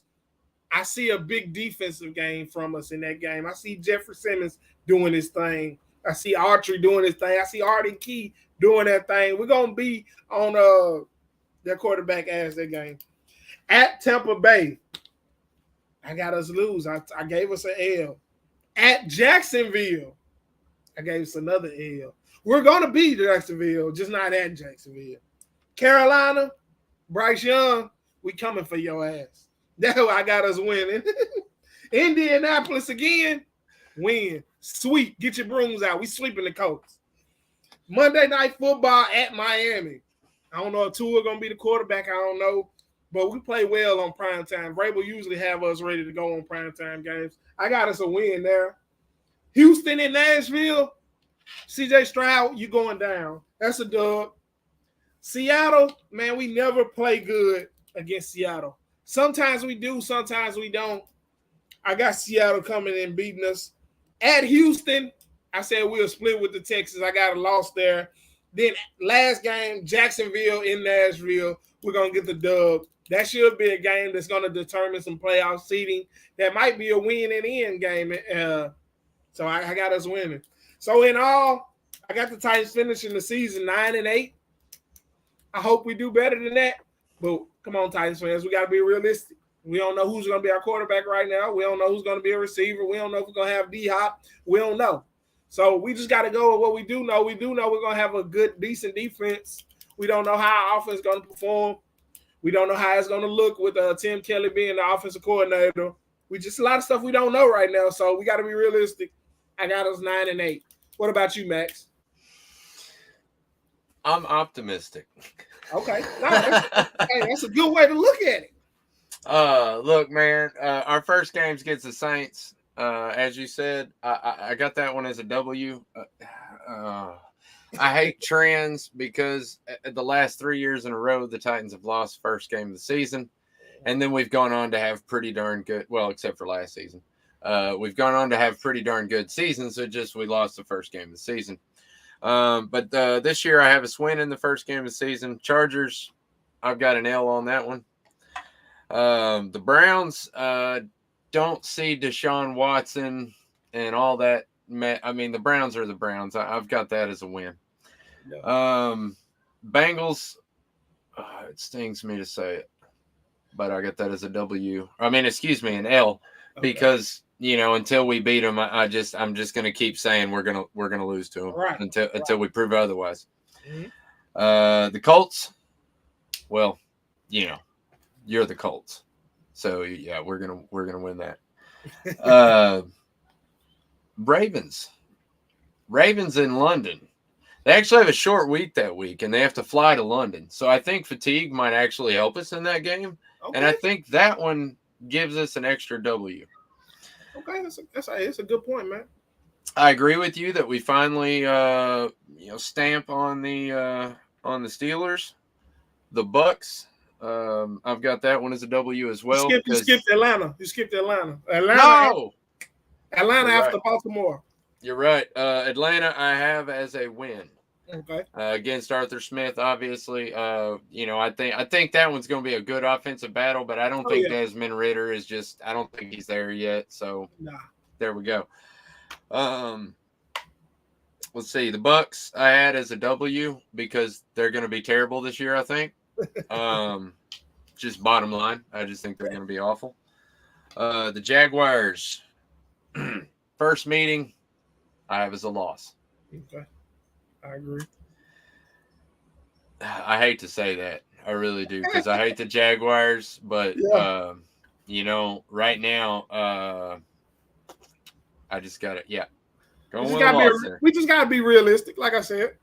I see a big defensive game from us in that game. I see Jeffrey Simmons doing his thing. I see Archery doing his thing. I see Arden Key doing that thing. We're going to be on their quarterback ass that game. At Tampa Bay, I got us lose. I gave us an L. At Jacksonville, I gave us another L. We're going to beat Jacksonville, just not at Jacksonville. Carolina, Bryce Young, we coming for your ass. That's who I got us winning. Indianapolis again, win. Sweep. Get your brooms out. We sweeping the Colts. Monday Night Football at Miami. I don't know if Tua going to be the quarterback. I don't know. But we play well on primetime. Vrabel usually have us ready to go on primetime games. I got us a win there. Houston and Nashville. CJ Stroud, you going down. That's a dub. Seattle, man, we never play good against Seattle. Sometimes we do, sometimes we don't. I got Seattle coming and beating us. At Houston, I said we'll split with the Texans. I got a loss there. Then last game, Jacksonville in Nashville, we're going to get the dub. That should be a game that's going to determine some playoff seeding. That might be a win in the end game. So I got us winning. So in all, I got the Titans finishing the season 9-8. I hope we do better than that. But come on, Titans fans, we got to be realistic. We don't know who's going to be our quarterback right now. We don't know who's going to be a receiver. We don't know if we're going to have D-Hop. We don't know. So we just got to go with what we do know. We do know we're going to have a good, decent defense. We don't know how our offense is going to perform. We don't know how it's going to look with Tim Kelly being the offensive coordinator. We just a lot of stuff we don't know right now. So we got to be realistic. I got us 9-8. What about you, Max? I'm optimistic. Okay. No, that's a good way to look at it. Look, man, our first game's against the Saints. As you said, I got that one as a W. I hate trends because the last 3 years in a row, the Titans have lost first game of the season. And then we've gone on to have pretty darn good, well, except for last season. We've gone on to have pretty darn good seasons. So just we lost the first game of the season. But this year I have us win in the first game of the season. Chargers, I've got an L on that one. The Browns don't see Deshaun Watson and all that. I mean, the Browns are the Browns. I've got that as a win. Bengals, it stings me to say it, but I got that as a W. I mean, excuse me, an L, because until we beat them, I'm just going to keep saying we're gonna lose to them until we prove otherwise. Mm-hmm. The Colts, well, you're the Colts, so yeah, we're gonna win that. Ravens in London. They actually have a short week that week, and they have to fly to London. So I think fatigue might actually help us in that game, and I think that one gives us an extra W. Okay, that's a good point, man. I agree with you that we finally stamp on the Steelers, the Bucks. I've got that one as a W as well. You skipped Atlanta. No. Atlanta after Baltimore. You're right. Atlanta, I have as a win. Okay. Against Arthur Smith, obviously. I think that one's going to be a good offensive battle, but I don't think Desmond Ridder is I don't think he's there yet. So There we go. Let's see. The Bucks I had as a W because they're going to be terrible this year, I think. Just bottom line. I just think they're going to be awful. The Jaguars, first meeting, I have as a loss. Okay. I agree. I hate to say that. I really do because I hate the Jaguars, but right now, I just got it. Yeah. We just got to be realistic, like I said.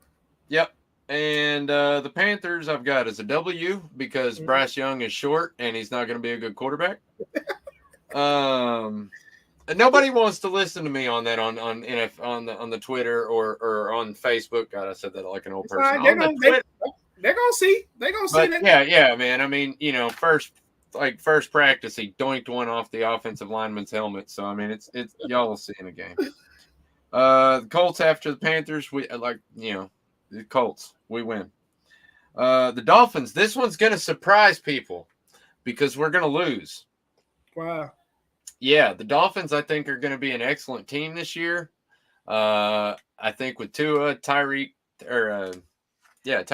Yep. And the Panthers, I've got as a W because Bryce Young is short and he's not going to be a good quarterback. Nobody wants to listen to me on that on the Twitter or on Facebook. God, I said that like an old person. They're gonna see. They're gonna see that. Yeah, man. I mean, first practice, he doinked one off the offensive lineman's helmet. So I mean, it's y'all will see in a game. The Colts after the Panthers, the Colts, we win. The Dolphins, this one's gonna surprise people because we're gonna lose. Wow. Yeah, the Dolphins, I think, are going to be an excellent team this year. I think with Tua, Tyreek Hill. They got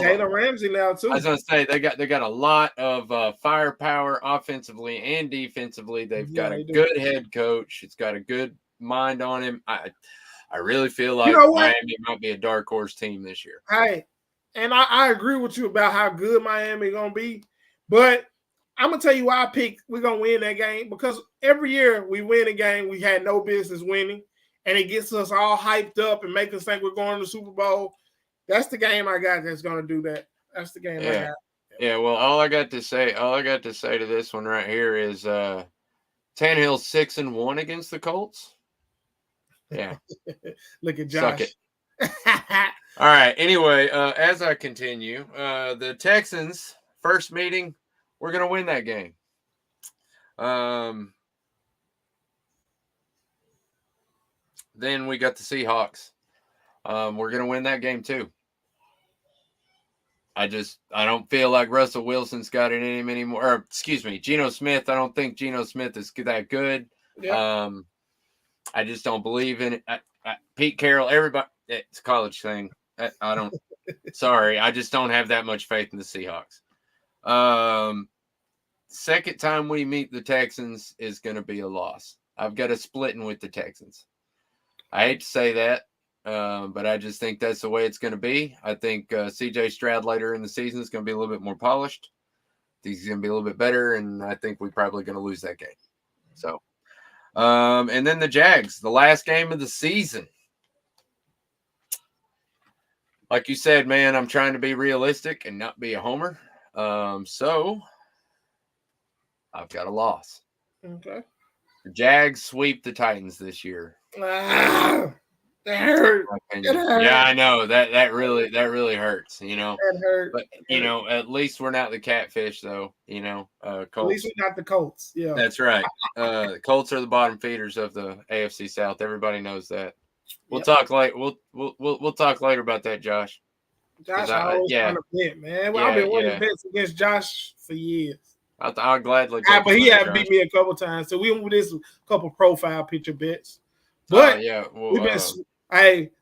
Jalen Ramsey now too. I was going to say they got a lot of firepower offensively and defensively. They've got a good head coach. It's got a good mind on him. I really feel like Miami might be a dark horse team this year. Hey, and I agree with you about how good Miami going to be, but I'm going to tell you why I picked we're going to win that game, because every year we win a game we had no business winning, and it gets us all hyped up and make us think we're going to the Super Bowl. That's the game I got that's going to do that. That's the game I got. Yeah, well, all I got to say to this one right here is Tannehill's 6-1 against the Colts. Yeah. Look at Josh. All right. Anyway, as I continue, the Texans first meeting, we're gonna win that game. Then we got the Seahawks. We're gonna win that game too. I don't feel like Russell Wilson's got it in him anymore. Or, excuse me, Geno Smith. I don't think Geno Smith is that good. Yeah. I just don't believe in it. Pete Carroll, everybody, it's a college thing. I don't. Sorry, I just don't have that much faith in the Seahawks. Second time we meet the Texans is going to be a loss. I've got a splitting with the Texans. I hate to say that, but I just think that's the way it's going to be. I think C.J. Stroud later in the season is going to be a little bit more polished. I think he's going to be a little bit better, and I think we're probably going to lose that game. So, and then the Jags, the last game of the season. Like you said, man, I'm trying to be realistic and not be a homer. So I've got a loss. Okay. The Jags sweep the Titans this year. That hurt. Yeah, I know that really hurts. You know, that hurt. But you know, at least we're not the Catfish, though. You know, Colts. At least we're not the Colts. Yeah, that's right. The Colts are the bottom feeders of the AFC South. Everybody knows that. We'll talk later. We'll talk later about that, Josh. Josh, I always trying to bet, man. Well, I've been winning bets against Josh for years. I'll gladly. But he had beat me a couple times, so we went with this couple profile picture bets. But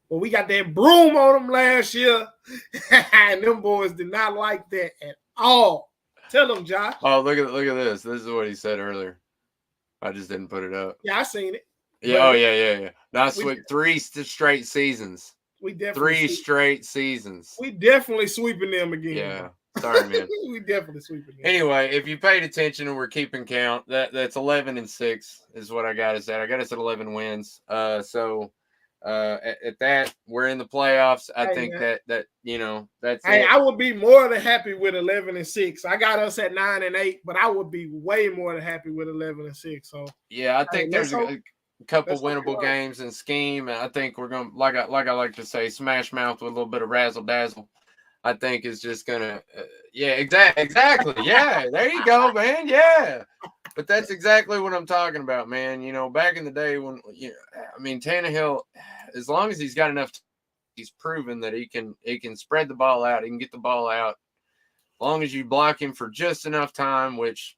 we got that broom on them last year, and them boys did not like that at all. Tell them, Josh. Oh, look at this. This is what he said earlier. I just didn't put it up. Yeah, I seen it. Yeah. Yeah. Now sweep 3 straight seasons. We definitely 3 straight seasons. We definitely sweeping them again. Yeah. Sorry, man. We definitely sweeping them. Anyway, if you paid attention and we're keeping count, that's 11-6 is what I got us at. I got us at 11 wins. So at that, we're in the playoffs. I think that you know that's. Hey, I would be more than happy with 11-6. I got us at 9-8, but I would be way more than happy with 11-6. So yeah, I think there's a couple winnable games in scheme, and I think we're gonna like I like to say, smash mouth with a little bit of razzle dazzle. I think is just gonna, exactly. Yeah, there you go, man. Yeah, but that's exactly what I'm talking about, man. You know, back in the day when, Tannehill, as long as he's got enough, he's proven that he can spread the ball out. He can get the ball out, as long as you block him for just enough time, which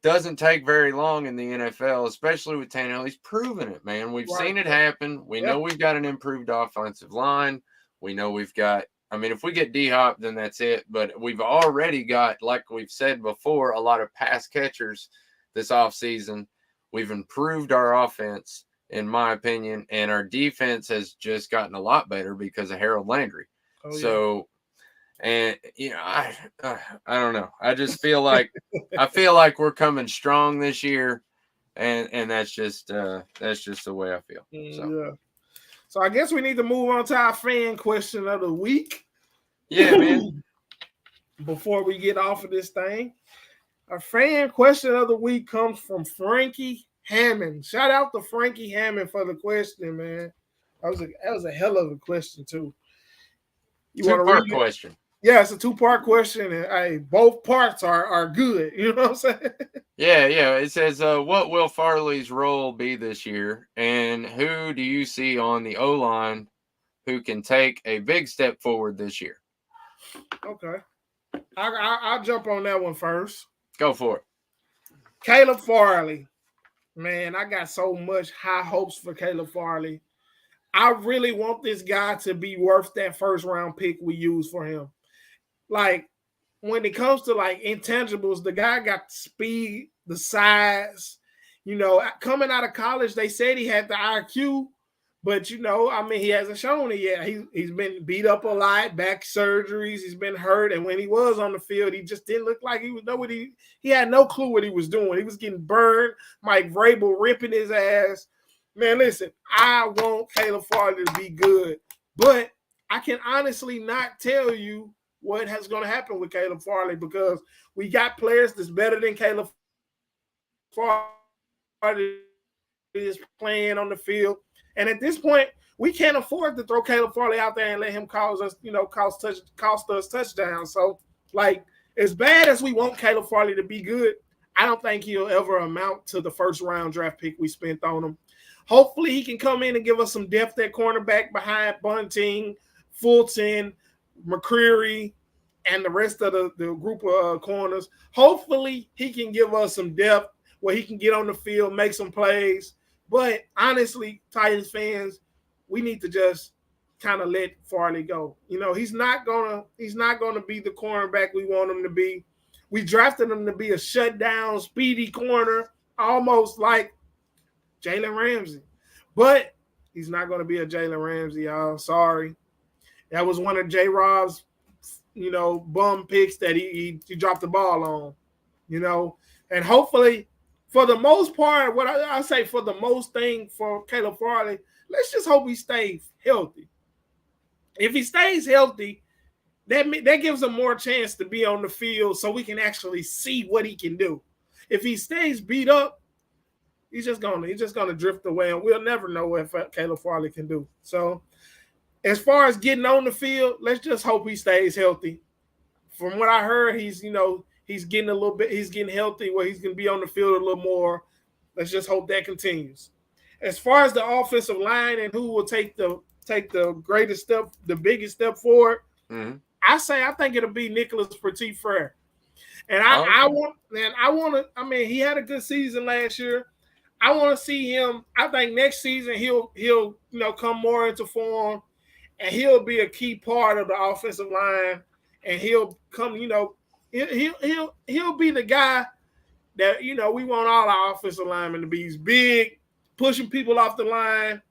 doesn't take very long in the NFL, especially with Tannehill. He's proven it, man. We've seen it happen. We know we've got an improved offensive line. We know we've got. If we get D-Hop, then that's it. But we've already got, like we've said before, a lot of pass catchers this offseason. We've improved our offense, in my opinion, and our defense has just gotten a lot better because of Harold Landry. Oh, yeah. So, and I don't know. I just feel like we're coming strong this year, and that's just the way I feel. So. Yeah. So I guess we need to move on to our fan question of the week. Yeah, man. Before we get off of this thing, our fan question of the week comes from Frankie Hammond. Shout out to Frankie Hammond for the question, man. That was a hell of a question too. Two-part question. Yeah, it's a 2-part question, and both parts are good. You know what I'm saying? Yeah. It says, what will Farley's role be this year, and who do you see on the O-line who can take a big step forward this year? Okay. I'll jump on that one first. Go for it. Caleb Farley. Man, I got so much high hopes for Caleb Farley. I really want this guy to be worth that first-round pick we use for him. Like, when it comes to, intangibles, the guy got the speed, the size. Coming out of college, they said he had the IQ, but, he hasn't shown it yet. He's been beat up a lot, back surgeries, he's been hurt, and when he was on the field, he just didn't look like he had no clue what he was doing. He was getting burned, Mike Vrabel ripping his ass. Man, listen, I want Caleb Farley to be good, but I can honestly not tell you what is going to happen with Caleb Farley because we got players that's better than Caleb Farley is playing on the field. And at this point, we can't afford to throw Caleb Farley out there and let him cost us touchdowns. So, like, as bad as we want Caleb Farley to be good, I don't think he'll ever amount to the first round draft pick we spent on him. Hopefully he can come in and give us some depth at cornerback behind Bunting, Fulton, McCreary, and the rest of the group of corners. Hopefully he can give us some depth where he can get on the field, make some plays. But honestly, Titans fans, we need to just kind of let Farley go. You know, he's not gonna be the cornerback we want him to be. We drafted him to be a shutdown, speedy corner, almost like Jalen Ramsey. But he's not going to be a Jalen Ramsey, y'all. Sorry. That was one of J-Rob's, bum picks that he dropped the ball on, And hopefully, for the most part, what I say for the most thing for Caleb Farley, let's just hope he stays healthy. If he stays healthy, that gives him more chance to be on the field so we can actually see what he can do. If he stays beat up, he's just gonna drift away, and we'll never know what Caleb Farley can do. So, as far as getting on the field, let's just hope he stays healthy. From what I heard, he's getting healthy where he's gonna be on the field a little more. Let's just hope that continues. As far as the offensive line and who will take the greatest step, the biggest step forward, I think it'll be Nicholas Petit-Frere. And he had a good season last year. I want to see him. I think next season he'll come more into form, and he'll be a key part of the offensive line. And he'll come, he'll be the guy that we want all our offensive linemen to be. He's big, pushing people off the line.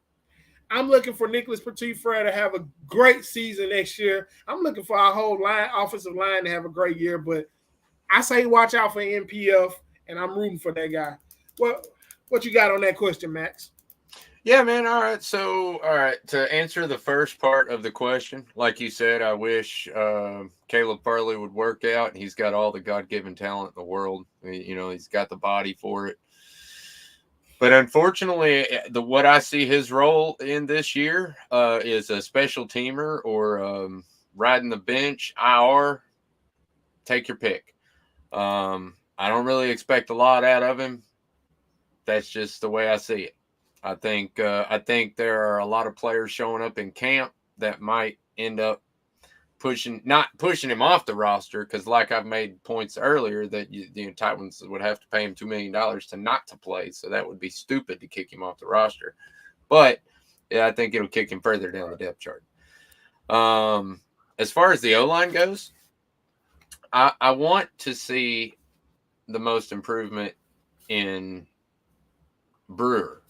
I'm looking for Nicholas Petit-Frere to have a great season next year. I'm looking for our whole offensive line to have a great year. But I say watch out for NPF, and I'm rooting for that guy. What you got on that question, Max? Yeah, man. All right. So, to answer the first part of the question, like you said, I wish Caleb Farley would work out. He's got all the God-given talent in the world. He's got the body for it. But unfortunately, what I see his role in this year is a special teamer or riding the bench, IR. Take your pick. I don't really expect a lot out of him. That's just the way I see it. I think there are a lot of players showing up in camp that might end up not pushing him off the roster, because like I've made points earlier that Titans would have to pay him $2 million to play, so that would be stupid to kick him off the roster. But yeah, I think it'll kick him further down the depth chart. As far as the O-line goes, I want to see the most improvement in Brewer.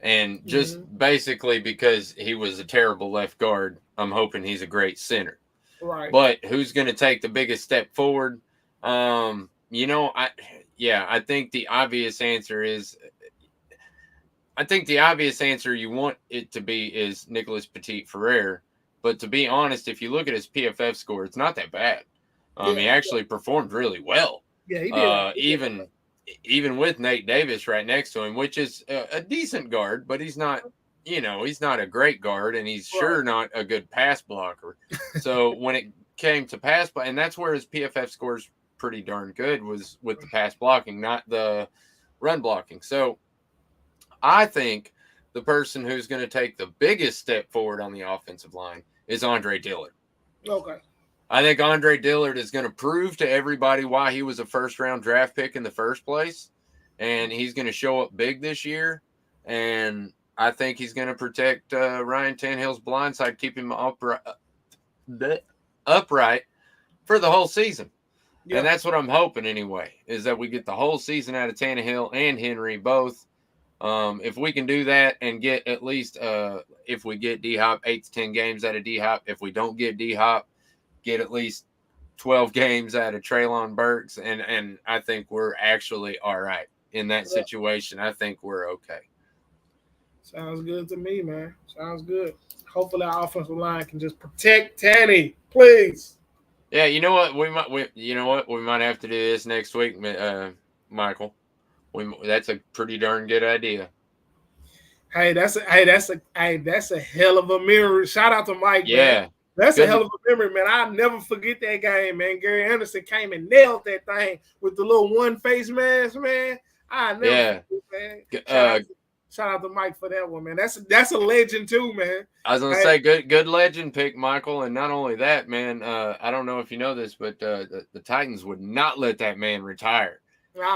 And just basically because he was a terrible left guard, I'm hoping he's a great center. Right. But who's going to take the biggest step forward? I think the obvious answer you want it to be is Nicholas Petit-Frere. But to be honest, if you look at his PFF score, it's not that bad. He actually performed really well. Yeah, he did. Even with Nate Davis right next to him, which is a decent guard, but he's not, he's not a great guard, and he's sure not a good pass blocker. So when it came to pass, and that's where his PFF scores pretty darn good, was with the pass blocking, not the run blocking. So I think the person who's going to take the biggest step forward on the offensive line is Andre Dillard. Okay. I think Andre Dillard is going to prove to everybody why he was a first-round draft pick in the first place, and he's going to show up big this year, and I think he's going to protect Ryan Tannehill's blindside, keep him upright for the whole season. Yeah. And that's what I'm hoping anyway, is that we get the whole season out of Tannehill and Henry both. If we can do that and get at least, if we get D-Hop, 8 to 10 games out of D-Hop, if we don't get D-Hop, get at least 12 games out of Treylon Burks, and I think we're actually all right in that situation. I think we're okay. Sounds good to me, man. Sounds good. Hopefully our offensive line can just protect Tanny, please. Yeah, you know what? We might have to do this next week, Michael. That's a pretty darn good idea. That's a hell of a memory. Shout out to Mike. Yeah. Man. That's a hell of a memory, man. I'll never forget that game, man. Gary Anderson came and nailed that thing with the little one-face mask, man. I never forget, man. Shout out to Mike for that one, man. That's a legend too, man. I was gonna say good legend pick, Michael. And not only that, man, I don't know if you know this, but the Titans would not let that man retire.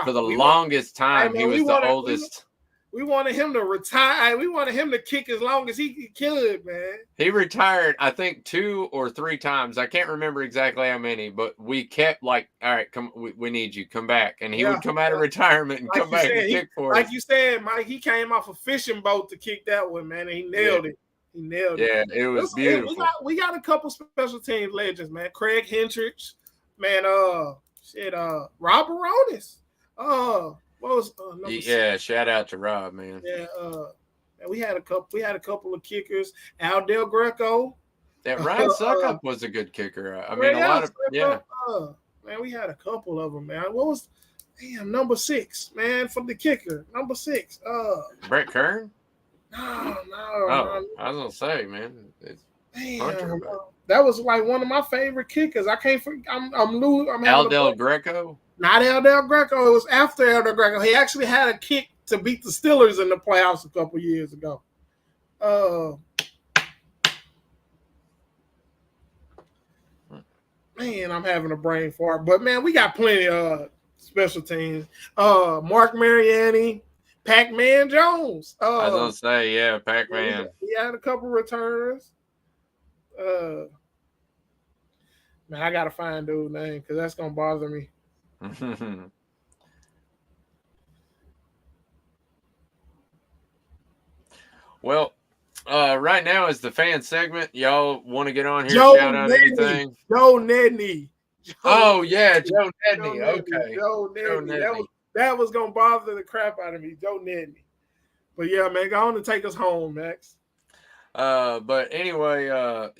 For the longest time. He was the oldest. We wanted him to retire. We wanted him to kick as long as he could, man. He retired, I think, 2 or 3 times. I can't remember exactly how many, but we kept like, all right, come, we need you, come back. And he would come out of retirement and come back and kick for us. Like you said, Mike, he came off a fishing boat to kick that one, man, and he nailed it. He nailed it. Yeah, it was beautiful. We got a couple special team legends, man. Craig Hendricks, man. Rob Baronis. What was shout out to Rob, man. Yeah, we had a couple of kickers. Al Del Greco. That Ryan Suckup was a good kicker. I mean, a lot of man, we had a couple of them, man. What was number 6, man, from the kicker? Number 6. Brett Kern? No. I was gonna say, man. That was like one of my favorite kickers. I can't forget. I'm Al Del Greco? Not Al Del Greco. It was after Al Del Greco. He actually had a kick to beat the Steelers in the playoffs a couple years ago. Man, I'm having a brain fart. But, man, we got plenty of special teams. Mark Mariani, Pac-Man Jones. I was going to say, yeah, Pac-Man. He had a couple returns. Man, I got to find dude's name because that's going to bother me. Well, right now is the fan segment. Y'all want to get on here and shout out anything? Joe Nedney. Joe Nedney. Okay. Joe Nedney. That was going to bother the crap out of me, Joe Nedney. But, yeah, man, go on and take us home, Max. But anyway, I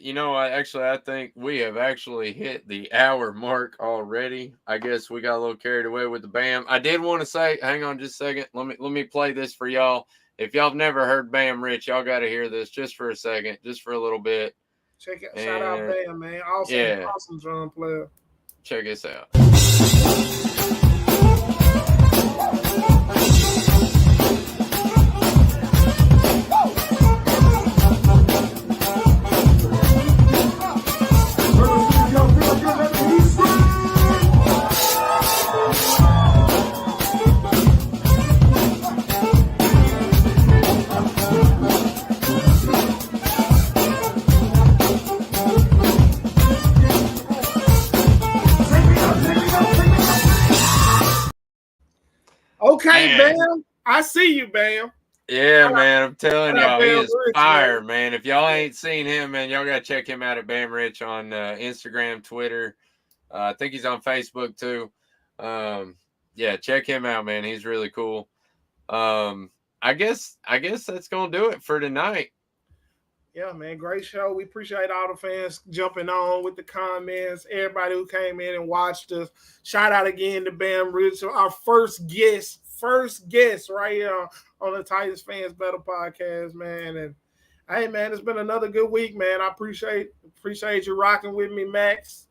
think we have actually hit the hour mark already. I guess we got a little carried away with the BAM. I did want to say, hang on just a second. Let me play this for y'all. If y'all have never heard Bam Rich, y'all got to hear this just for a second, just for a little bit. Check it. Shout out Bam, man. Awesome drum player. Check this out. Okay, Bam. I see you, Bam. Yeah, man. I'm telling y'all, he is fire, man. If y'all ain't seen him, man, y'all got to check him out at Bam Rich on Instagram, Twitter. I think he's on Facebook too. Yeah, check him out, man. He's really cool. I guess that's going to do it for tonight. Yeah, man. Great show. We appreciate all the fans jumping on with the comments. Everybody who came in and watched us. Shout out again to Bam Rich, our first guest right here on the Titans Fans Battle Podcast, man. And hey, man, it's been another good week, man. I appreciate you rocking with me, Max.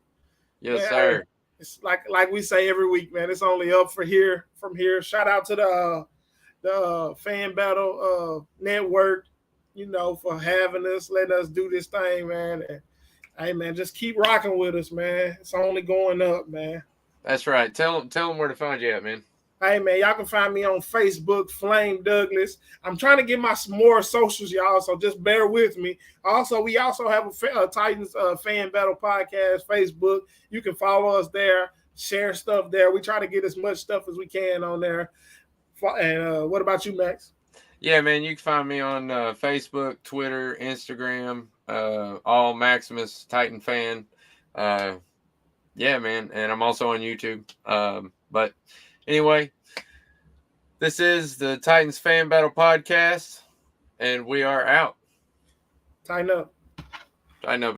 Yes, man, sir. It's like we say every week, man. It's only up from here. Shout out to the Fan Battle Network, for having us, letting us do this thing, man. And hey, man, just keep rocking with us, man. It's only going up, man. That's right. Tell them where to find you at, man. Hey, man, y'all can find me on Facebook, Flame Douglas. I'm trying to get my more socials, y'all, so just bear with me. We also have a Titans Fan Battle Podcast Facebook. You can follow us there, share stuff there. We try to get as much stuff as we can on there. And what about you, Max? Yeah, man, you can find me on Facebook, Twitter, Instagram, all Maximus Titan Fan. Yeah, man, and I'm also on YouTube. But anyway, this is the Titans Fan Battle Podcast, and we are out. Tighten up.